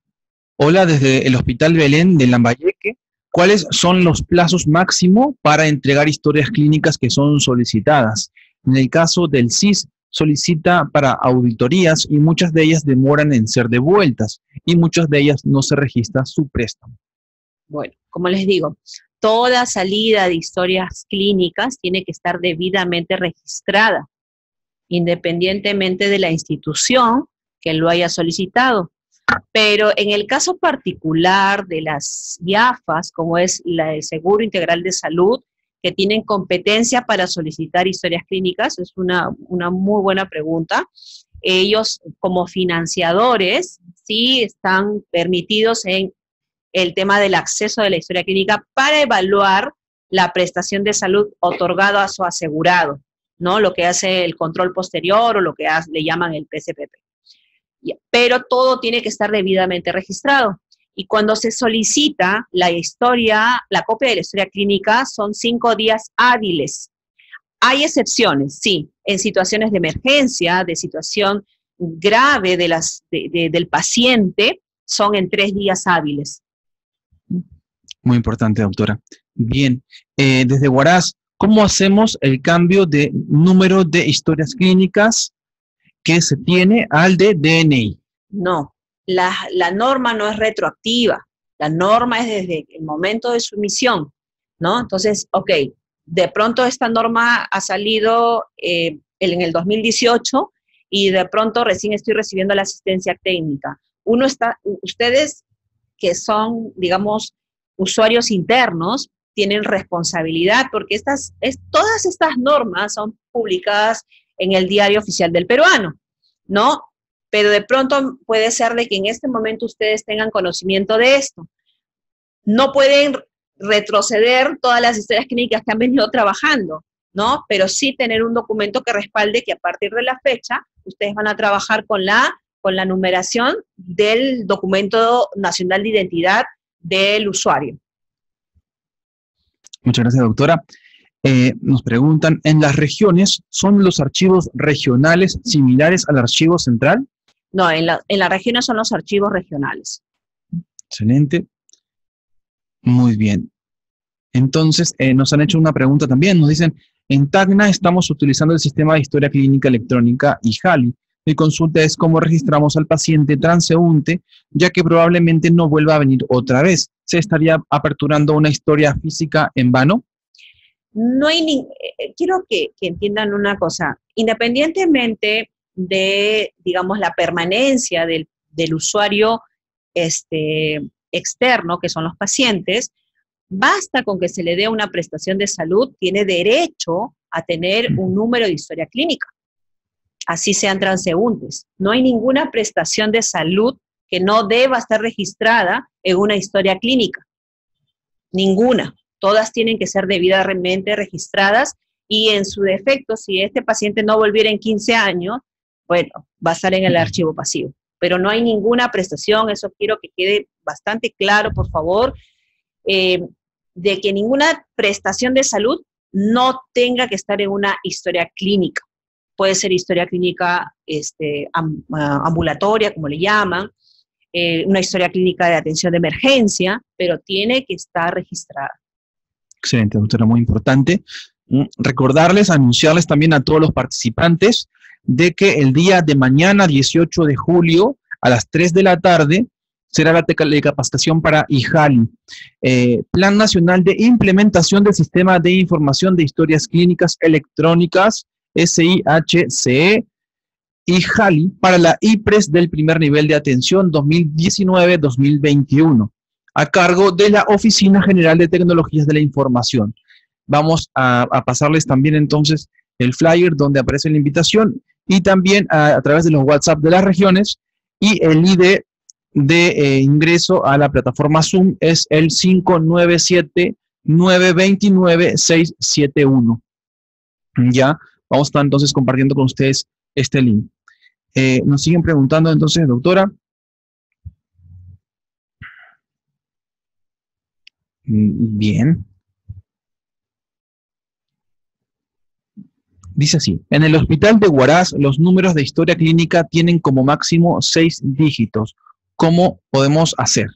hola, desde el Hospital Belén de Lambayeque, ¿cuáles son los plazos máximos para entregar historias clínicas que son solicitadas? En el caso del CIS, solicita para auditorías y muchas de ellas demoran en ser devueltas y muchas de ellas no se registra su préstamo. Bueno, como les digo, toda salida de historias clínicas tiene que estar debidamente registrada, independientemente de la institución que lo haya solicitado. Pero en el caso particular de las IAFAS, como es el Seguro Integral de Salud, que tienen competencia para solicitar historias clínicas, es una muy buena pregunta. Ellos, como financiadores, sí están permitidos en el tema del acceso de la historia clínica para evaluar la prestación de salud otorgada a su asegurado, ¿no? Lo que hace el control posterior o lo que le llaman el PCPP. Pero todo tiene que estar debidamente registrado. Y cuando se solicita la copia de la historia clínica, son 5 días hábiles. Hay excepciones, sí, en situaciones de emergencia, de situación grave del paciente, son en 3 días hábiles. Muy importante, doctora. Bien, desde Huaraz, ¿cómo hacemos el cambio de número de historias clínicas que se tiene al de DNI? No, la norma no es retroactiva, la norma es desde el momento de su emisión, ¿no? Entonces, ok, de pronto esta norma ha salido en el 2018 y de pronto recién estoy recibiendo la asistencia técnica. Ustedes que son, digamos, usuarios internos, tienen responsabilidad porque todas estas normas son publicadas en el Diario Oficial del Peruano, ¿no? Pero de pronto puede ser de que en este momento ustedes tengan conocimiento de esto. No pueden retroceder todas las historias clínicas que han venido trabajando, ¿no? Pero sí tener un documento que respalde que a partir de la fecha ustedes van a trabajar con la numeración del documento nacional de identidad del usuario. Muchas gracias, doctora. Nos preguntan, ¿en las regiones son los archivos regionales similares al archivo central? No, en las regiones son los archivos regionales. Excelente. Muy bien. Entonces, nos han hecho una pregunta también. Nos dicen, en Tacna estamos utilizando el sistema de historia clínica electrónica IJALI. Mi consulta es cómo registramos al paciente transeúnte, ya que probablemente no vuelva a venir otra vez. ¿Se estaría aperturando una historia física en vano? No hay quiero que entiendan una cosa. Independientemente de, digamos, la permanencia del usuario externo, que son los pacientes, basta con que se le dé una prestación de salud, tiene derecho a tener un número de historia clínica, así sean transeúntes. No hay ninguna prestación de salud que no deba estar registrada en una historia clínica. Ninguna. Todas tienen que ser debidamente registradas y en su defecto, si este paciente no volviera en 15 años, bueno, va a estar en el archivo pasivo. Pero no hay ninguna prestación, eso quiero que quede bastante claro, por favor, de que ninguna prestación de salud no tenga que estar en una historia clínica. Puede ser historia clínica ambulatoria, como le llaman, una historia clínica de atención de emergencia, pero tiene que estar registrada. Excelente, doctora, muy importante. Recordarles, anunciarles también a todos los participantes de que el día de mañana, 18 de julio, a las 3 de la tarde, será la capacitación para IJALI, Plan Nacional de Implementación del Sistema de Información de Historias Clínicas Electrónicas, SIHCE, IJALI, para la IPRES del primer nivel de atención 2019-2021, a cargo de la Oficina General de Tecnologías de la Información. Vamos a pasarles también entonces el flyer donde aparece la invitación y también a través de los WhatsApp de las regiones, y el ID de ingreso a la plataforma Zoom es el 597-929-671. Ya, vamos a estar entonces compartiendo con ustedes este link. Nos siguen preguntando entonces, doctora. Bien. Dice así, en el hospital de Huaraz los números de historia clínica tienen como máximo 6 dígitos. ¿Cómo podemos hacer?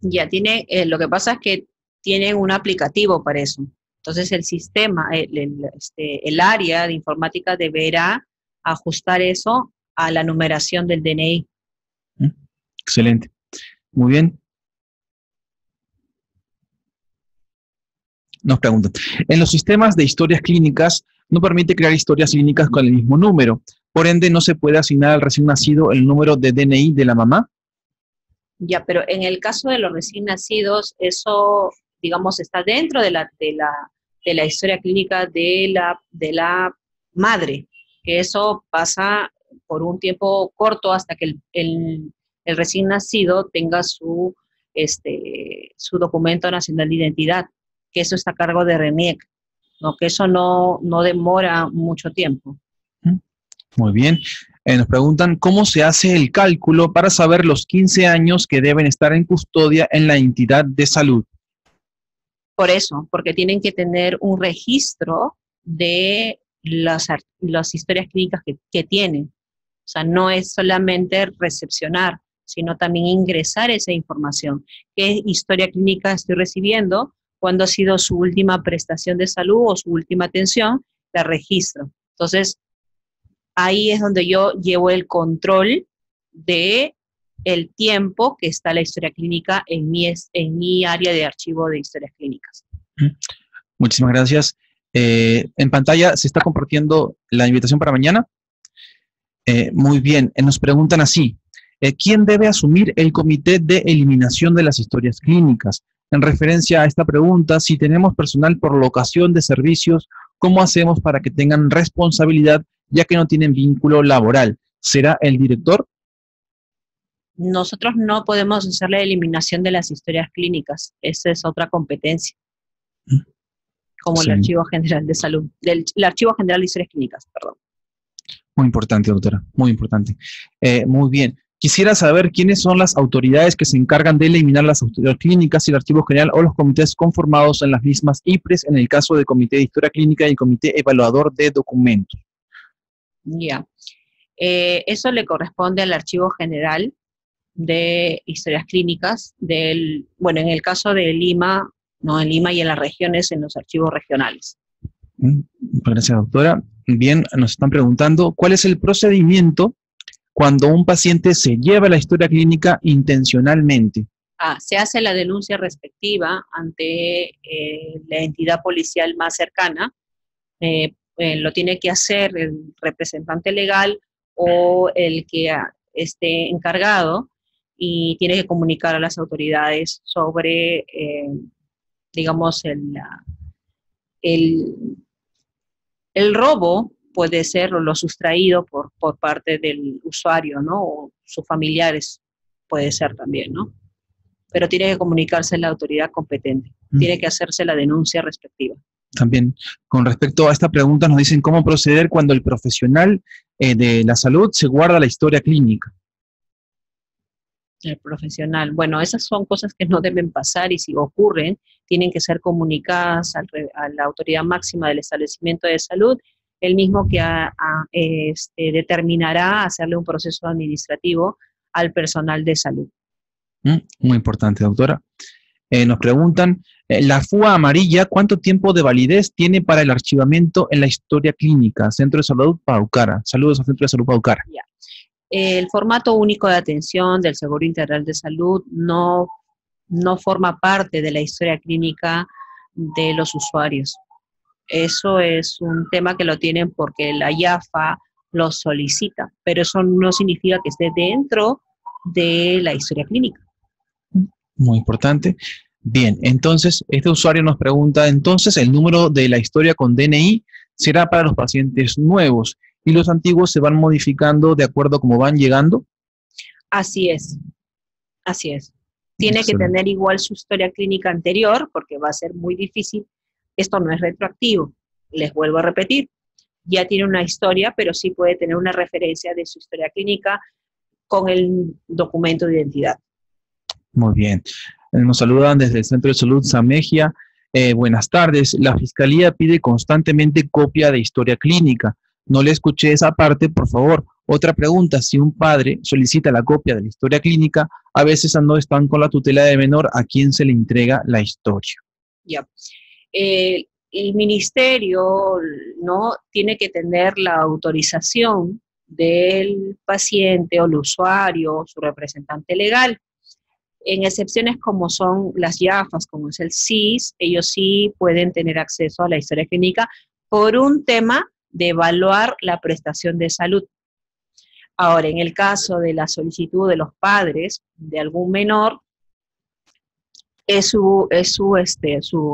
Ya tiene, lo que pasa es que tienen un aplicativo para eso. Entonces el sistema, el área de informática deberá ajustar eso a la numeración del DNI. Excelente. Muy bien. Nos preguntan, en los sistemas de historias clínicas no permite crear historias clínicas con el mismo número. Por ende, no se puede asignar al recién nacido el número de DNI de la mamá. Ya, pero en el caso de los recién nacidos, eso, digamos, está dentro de la historia clínica de la madre, que eso pasa por un tiempo corto hasta que el recién nacido tenga su documento nacional de identidad, que eso está a cargo de RENIEC, ¿no? Que eso no demora mucho tiempo. Muy bien. Nos preguntan, ¿cómo se hace el cálculo para saber los 15 años que deben estar en custodia en la entidad de salud? Por eso, porque tienen que tener un registro de las historias clínicas que tienen. O sea, no es solamente recepcionar, sino también ingresar esa información. ¿Qué historia clínica estoy recibiendo? ¿Cuándo ha sido su última prestación de salud o su última atención? La registro. Entonces, ahí es donde yo llevo el control de el tiempo que está la historia clínica en mi área de archivo de historias clínicas. Muchísimas gracias. En pantalla se está compartiendo la invitación para mañana. Muy bien, nos preguntan así, ¿quién debe asumir el comité de eliminación de las historias clínicas? En referencia a esta pregunta, si tenemos personal por locación de servicios, ¿cómo hacemos para que tengan responsabilidad ya que no tienen vínculo laboral? ¿Será el director? Nosotros no podemos hacer la eliminación de las historias clínicas, esa es otra competencia, como Sí. el Archivo General de Salud, el Archivo General de Historias Clínicas, perdón. Muy importante, doctora, muy importante. Muy bien. Quisiera saber quiénes son las autoridades que se encargan de eliminar las historias clínicas, el Archivo General o los comités conformados en las mismas IPRES, en el caso del Comité de Historia Clínica y el Comité Evaluador de Documentos. Ya. Eso le corresponde al Archivo General de Historias Clínicas, bueno, en el caso de Lima, no, en Lima y en las regiones, en los archivos regionales. Gracias, doctora. Bien, nos están preguntando, ¿cuál es el procedimiento cuando un paciente se lleva la historia clínica intencionalmente? Se hace la denuncia respectiva ante la entidad policial más cercana. Lo tiene que hacer el representante legal o el que esté encargado y tiene que comunicar a las autoridades sobre, digamos, el robo puede ser lo sustraído por parte del usuario, ¿no? O sus familiares puede ser también, ¿no? Pero tiene que comunicarse a la autoridad competente. Tiene que hacerse la denuncia respectiva. También, con respecto a esta pregunta, nos dicen cómo proceder cuando el profesional de la salud se guarda la historia clínica. El profesional. Bueno, esas son cosas que no deben pasar y si ocurren, tienen que ser comunicadas a la autoridad máxima del establecimiento de salud, el mismo que determinará hacerle un proceso administrativo al personal de salud. Muy importante, doctora. Nos preguntan, la FUA amarilla, ¿cuánto tiempo de validez tiene para el archivamiento en la historia clínica? Centro de Salud Paucara. Saludos al Centro de Salud Paucara. Ya. El formato único de atención del Seguro Integral de Salud no forma parte de la historia clínica de los usuarios. Eso es un tema que lo tienen porque la IAFA lo solicita, pero eso no significa que esté dentro de la historia clínica. Muy importante. Bien, entonces, este usuario nos pregunta, entonces, ¿el número de la historia con DNI será para los pacientes nuevos y los antiguos se van modificando de acuerdo a cómo van llegando? Así es, así es. Tiene que tener igual su historia clínica anterior, porque va a ser muy difícil. Esto no es retroactivo, les vuelvo a repetir. Ya tiene una historia, pero sí puede tener una referencia de su historia clínica con el documento de identidad. Muy bien. Nos saludan desde el Centro de Salud Samegia. Buenas tardes. La Fiscalía pide constantemente copia de historia clínica. No le escuché esa parte, por favor. Otra pregunta, si un padre solicita la copia de la historia clínica, a veces no están con la tutela de menor, ¿a quién se le entrega la historia? Ya. El ministerio no tiene que tener la autorización del paciente o el usuario, su representante legal. En excepciones como son las IAFAS, como es el CIS, ellos sí pueden tener acceso a la historia clínica por un tema de evaluar la prestación de salud. Ahora, en el caso de la solicitud de los padres de algún menor, es su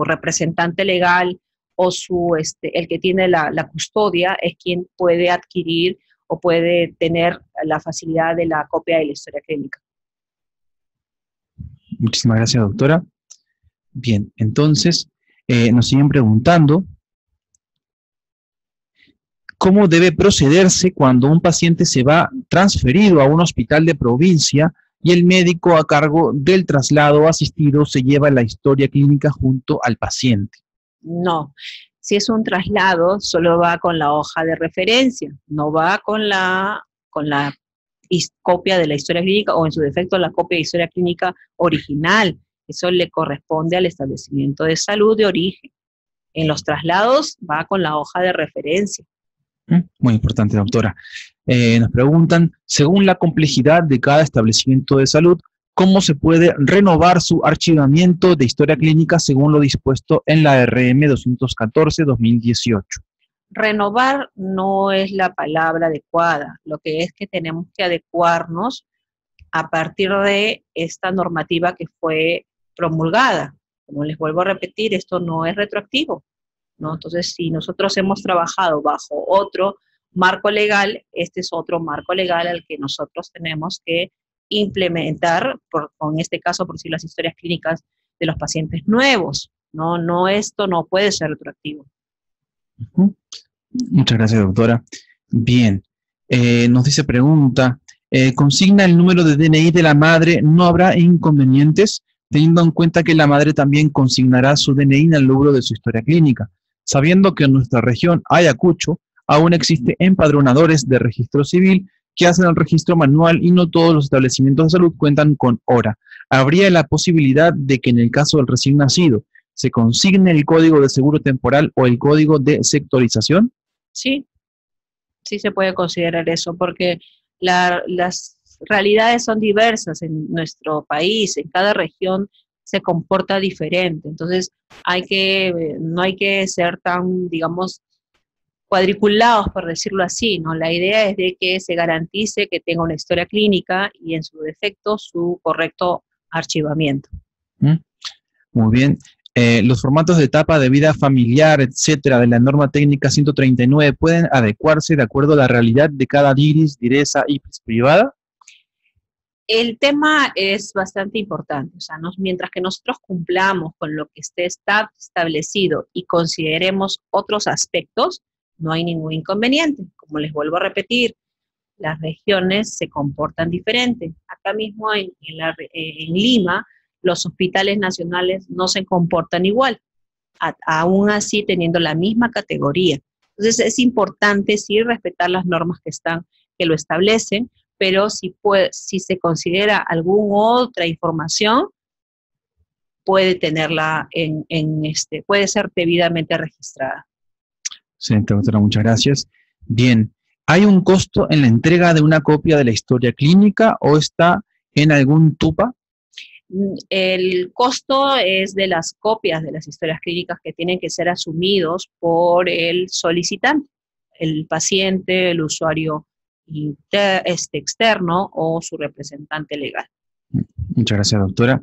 representante legal o el que tiene la custodia es quien puede adquirir o puede tener la facilidad de la copia de la historia clínica. Muchísimas gracias, doctora. Bien, entonces, nos siguen preguntando, ¿cómo debe procederse cuando un paciente se va transferido a un hospital de provincia y el médico a cargo del traslado asistido se lleva la historia clínica junto al paciente? No, si es un traslado, solo va con la hoja de referencia, no va con la copia de la historia clínica o en su defecto la copia de historia clínica original. Eso le corresponde al establecimiento de salud de origen. En los traslados va con la hoja de referencia. Muy importante, doctora. Nos preguntan, según la complejidad de cada establecimiento de salud, ¿cómo se puede renovar su archivamiento de historia clínica según lo dispuesto en la RM 214-2018? Renovar no es la palabra adecuada, lo que es que tenemos que adecuarnos a partir de esta normativa que fue promulgada. Como les vuelvo a repetir, esto no es retroactivo, ¿no? Entonces, si nosotros hemos trabajado bajo otro marco legal, este es otro marco legal al que nosotros tenemos que implementar, en este caso, por decir, las historias clínicas de los pacientes nuevos, ¿no? No, esto no puede ser retroactivo. Muchas gracias, doctora. Bien, nos dice pregunta, consigna el número de DNI de la madre, ¿no habrá inconvenientes? Teniendo en cuenta que la madre también consignará su DNI en el logro de su historia clínica, sabiendo que en nuestra región, Ayacucho, aún existe empadronadores de registro civil que hacen el registro manual y no todos los establecimientos de salud cuentan con hora. ¿Habría la posibilidad de que en el caso del recién nacido se consigne el código de seguro temporal o el código de sectorización? Sí, sí se puede considerar eso, porque las realidades son diversas en nuestro país, en cada región se comporta diferente, entonces no hay que ser tan, digamos, cuadriculados, por decirlo así, ¿no? La idea es de que se garantice que tenga una historia clínica y en su defecto su correcto archivamiento. Muy bien. Los formatos de etapa de vida familiar, etcétera, de la norma técnica 139 pueden adecuarse de acuerdo a la realidad de cada DIRIS, DIRESA y privada. El tema es bastante importante, o sea, mientras que nosotros cumplamos con lo que está establecido y consideremos otros aspectos, no hay ningún inconveniente. Como les vuelvo a repetir, las regiones se comportan diferente. Acá mismo en Lima, los hospitales nacionales no se comportan igual, aún así teniendo la misma categoría. Entonces es importante sí respetar las normas que lo establecen, pero si se considera alguna otra información, puede tenerla puede ser debidamente registrada. Excelente, doctora, muchas gracias. Bien, ¿hay un costo en la entrega de una copia de la historia clínica o está en algún TUPA? El costo es de las copias de las historias clínicas que tienen que ser asumidos por el solicitante, el paciente, el usuario externo o su representante legal. Muchas gracias, doctora.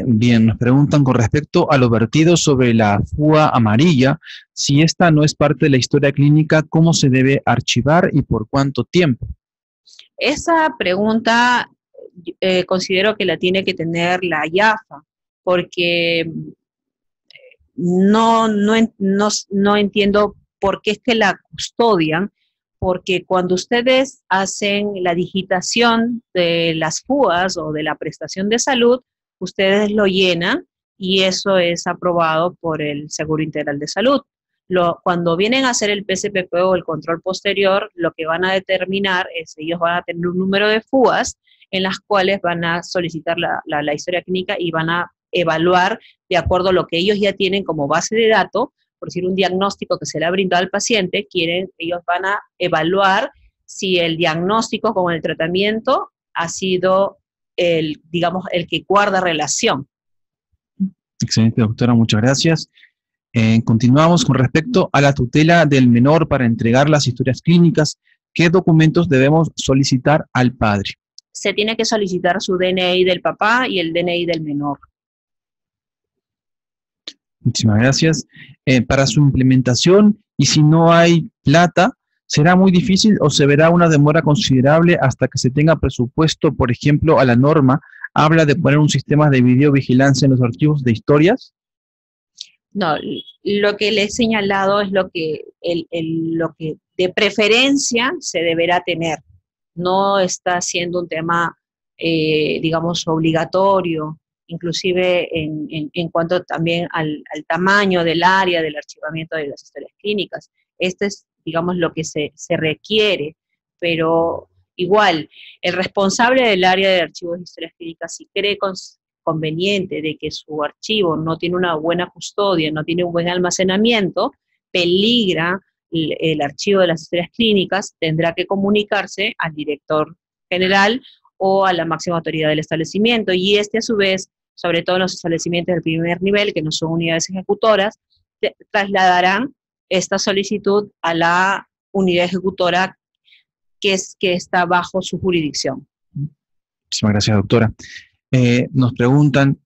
Bien, nos preguntan con respecto a lo vertido sobre la FUA amarilla, si esta no es parte de la historia clínica, ¿cómo se debe archivar y por cuánto tiempo? Esa pregunta considero que la tiene que tener la IAFA, porque no entiendo por qué es que la custodian, porque cuando ustedes hacen la digitación de las FUAs o de la prestación de salud, ustedes lo llenan y eso es aprobado por el Seguro Integral de Salud. Cuando vienen a hacer el PSPP o el control posterior, lo que van a determinar es, ellos van a tener un número de FUAs en las cuales van a solicitar la historia clínica y van a evaluar de acuerdo a lo que ellos ya tienen como base de datos, por decir un diagnóstico que se le ha brindado al paciente, ellos van a evaluar si el diagnóstico con el tratamiento ha sido el que guarda relación. Excelente, doctora, muchas gracias. Continuamos con respecto a la tutela del menor para entregar las historias clínicas. ¿Qué documentos debemos solicitar al padre? Se tiene que solicitar su DNI del papá y el DNI del menor. Muchísimas gracias. Para su implementación, y si no hay plata, ¿será muy difícil o se verá una demora considerable hasta que se tenga presupuesto? Por ejemplo, a la norma habla de poner un sistema de videovigilancia en los archivos de historias. No, lo que le he señalado es lo que de preferencia se deberá tener. No está siendo un tema, digamos, obligatorio, inclusive en cuanto también al tamaño del área del archivamiento de las historias clínicas. Este es, digamos, lo que se requiere, pero igual, el responsable del área de archivos de historias clínicas, si cree conveniente de que su archivo no tiene una buena custodia, no tiene un buen almacenamiento, peligra el archivo de las historias clínicas, tendrá que comunicarse al director general o a la máxima autoridad del establecimiento, y a su vez, sobre todo en los establecimientos del primer nivel, que no son unidades ejecutoras, trasladarán esta solicitud a la unidad ejecutora que está bajo su jurisdicción. Muchísimas gracias, doctora. Nos preguntan,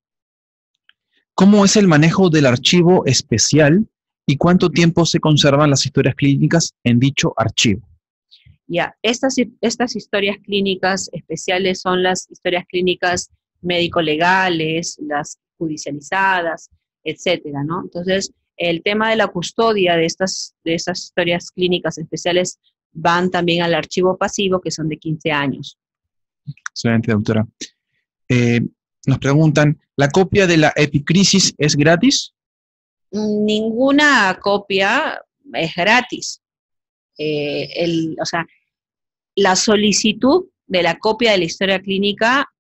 ¿cómo es el manejo del archivo especial y cuánto tiempo se conservan las historias clínicas en dicho archivo? Ya, estas historias clínicas especiales son las historias clínicas médico-legales, las judicializadas, etcétera, ¿no? Entonces, el tema de la custodia de estas historias clínicas especiales van también al archivo pasivo, que son de 15 años. Excelente, doctora. Nos preguntan, ¿la copia de la epicrisis es gratis? Ninguna copia es gratis. O sea, la solicitud de la copia de la historia clínica,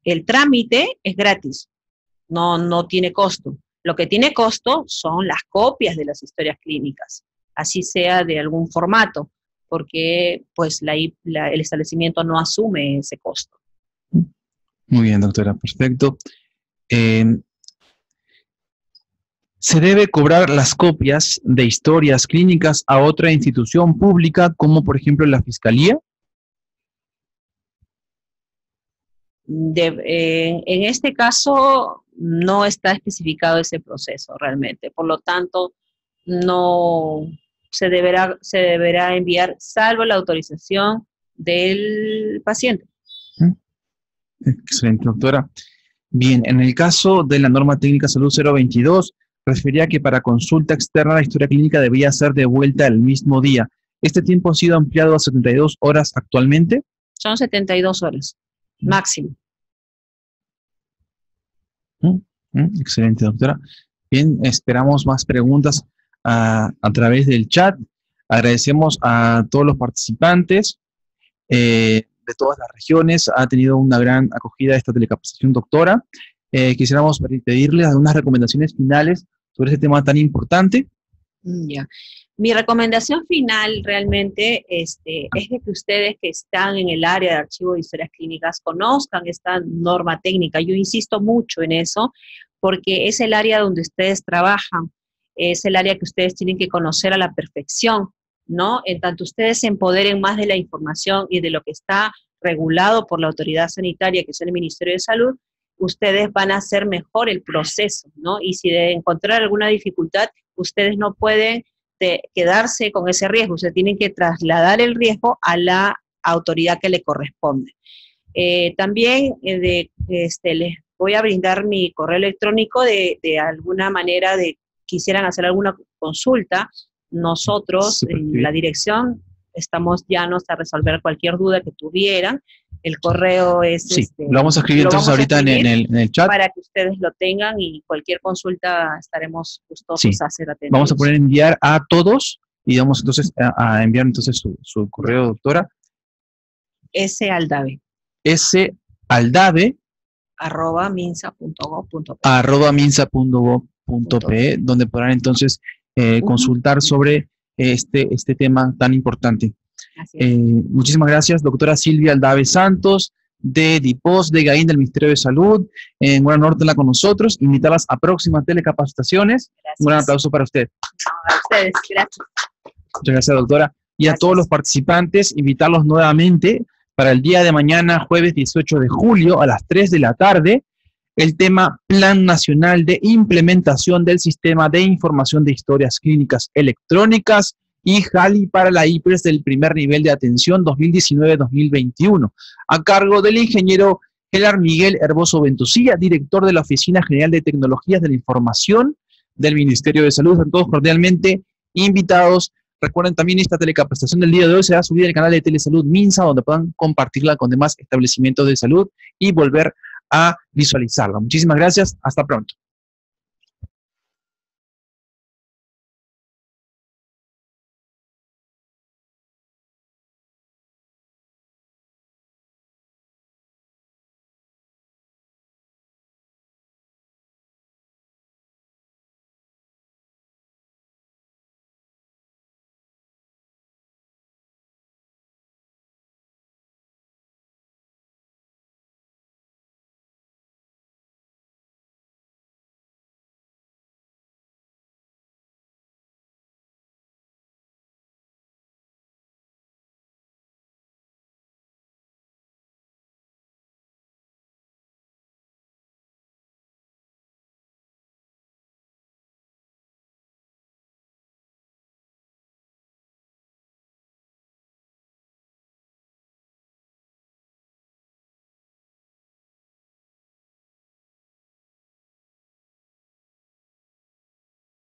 el trámite es gratis, no tiene costo. Lo que tiene costo son las copias de las historias clínicas, así sea de algún formato, porque pues el establecimiento no asume ese costo. Muy bien, doctora, perfecto. ¿Se debe cobrar las copias de historias clínicas a otra institución pública, como por ejemplo la Fiscalía? En este caso no está especificado ese proceso realmente, por lo tanto no se deberá enviar salvo la autorización del paciente. Excelente, doctora. Bien, en el caso de la norma técnica salud 022, refería que para consulta externa la historia clínica debía ser devuelta el mismo día. ¿Este tiempo ha sido ampliado a 72 horas actualmente? Son 72 horas, máximo. Excelente, doctora. Bien, esperamos más preguntas a través del chat. Agradecemos a todos los participantes de todas las regiones. Ha tenido una gran acogida esta telecapacitación, doctora. Quisiéramos pedirles algunas recomendaciones finales sobre este tema tan importante. Ya. Mi recomendación final realmente es de que ustedes que están en el área de archivo de historias clínicas conozcan esta norma técnica. Yo insisto mucho en eso porque es el área donde ustedes trabajan, es el área que ustedes tienen que conocer a la perfección, ¿no? En tanto ustedes se empoderen más de la información y de lo que está regulado por la autoridad sanitaria, que es el Ministerio de Salud, ustedes van a hacer mejor el proceso, ¿no? Y si de encontrar alguna dificultad, ustedes no pueden quedarse con ese riesgo, ustedes tienen que trasladar el riesgo a la autoridad que le corresponde. También les voy a brindar mi correo electrónico de alguna manera quisieran hacer alguna consulta. Nosotros en la dirección estamos llanos a resolver cualquier duda que tuvieran. El correo es... Sí, lo vamos a escribir entonces ahorita en el chat. Para que ustedes lo tengan y cualquier consulta estaremos gustosos a ser atendidos. Vamos a poner enviar a todos y vamos entonces a enviar entonces su correo, doctora. saldave. saldave @minsa.gov.pe @minsa.gov.pe, donde podrán entonces consultar sobre este tema tan importante. Muchísimas gracias, doctora Silvia Aldave Santos, de DIPOS, de GAIN, del Ministerio de Salud, en Buena Norte con nosotros. Invitarlas a próximas telecapacitaciones. Gracias. Un gran aplauso para usted. No, a ustedes, gracias. Muchas gracias, doctora. Y a todos los participantes, invitarlos nuevamente para el día de mañana, jueves 18 de julio, a las 3 de la tarde, el tema Plan Nacional de Implementación del Sistema de Información de Historias Clínicas Electrónicas y JALI para la IPRES del primer nivel de atención 2019-2021, a cargo del ingeniero Gelar Miguel Herboso Ventosilla, director de la Oficina General de Tecnologías de la Información del Ministerio de Salud. Están todos cordialmente invitados. Recuerden también esta telecapacitación del día de hoy será subida al canal de Telesalud Minsa, donde puedan compartirla con demás establecimientos de salud y volver a visualizarla. Muchísimas gracias. Hasta pronto.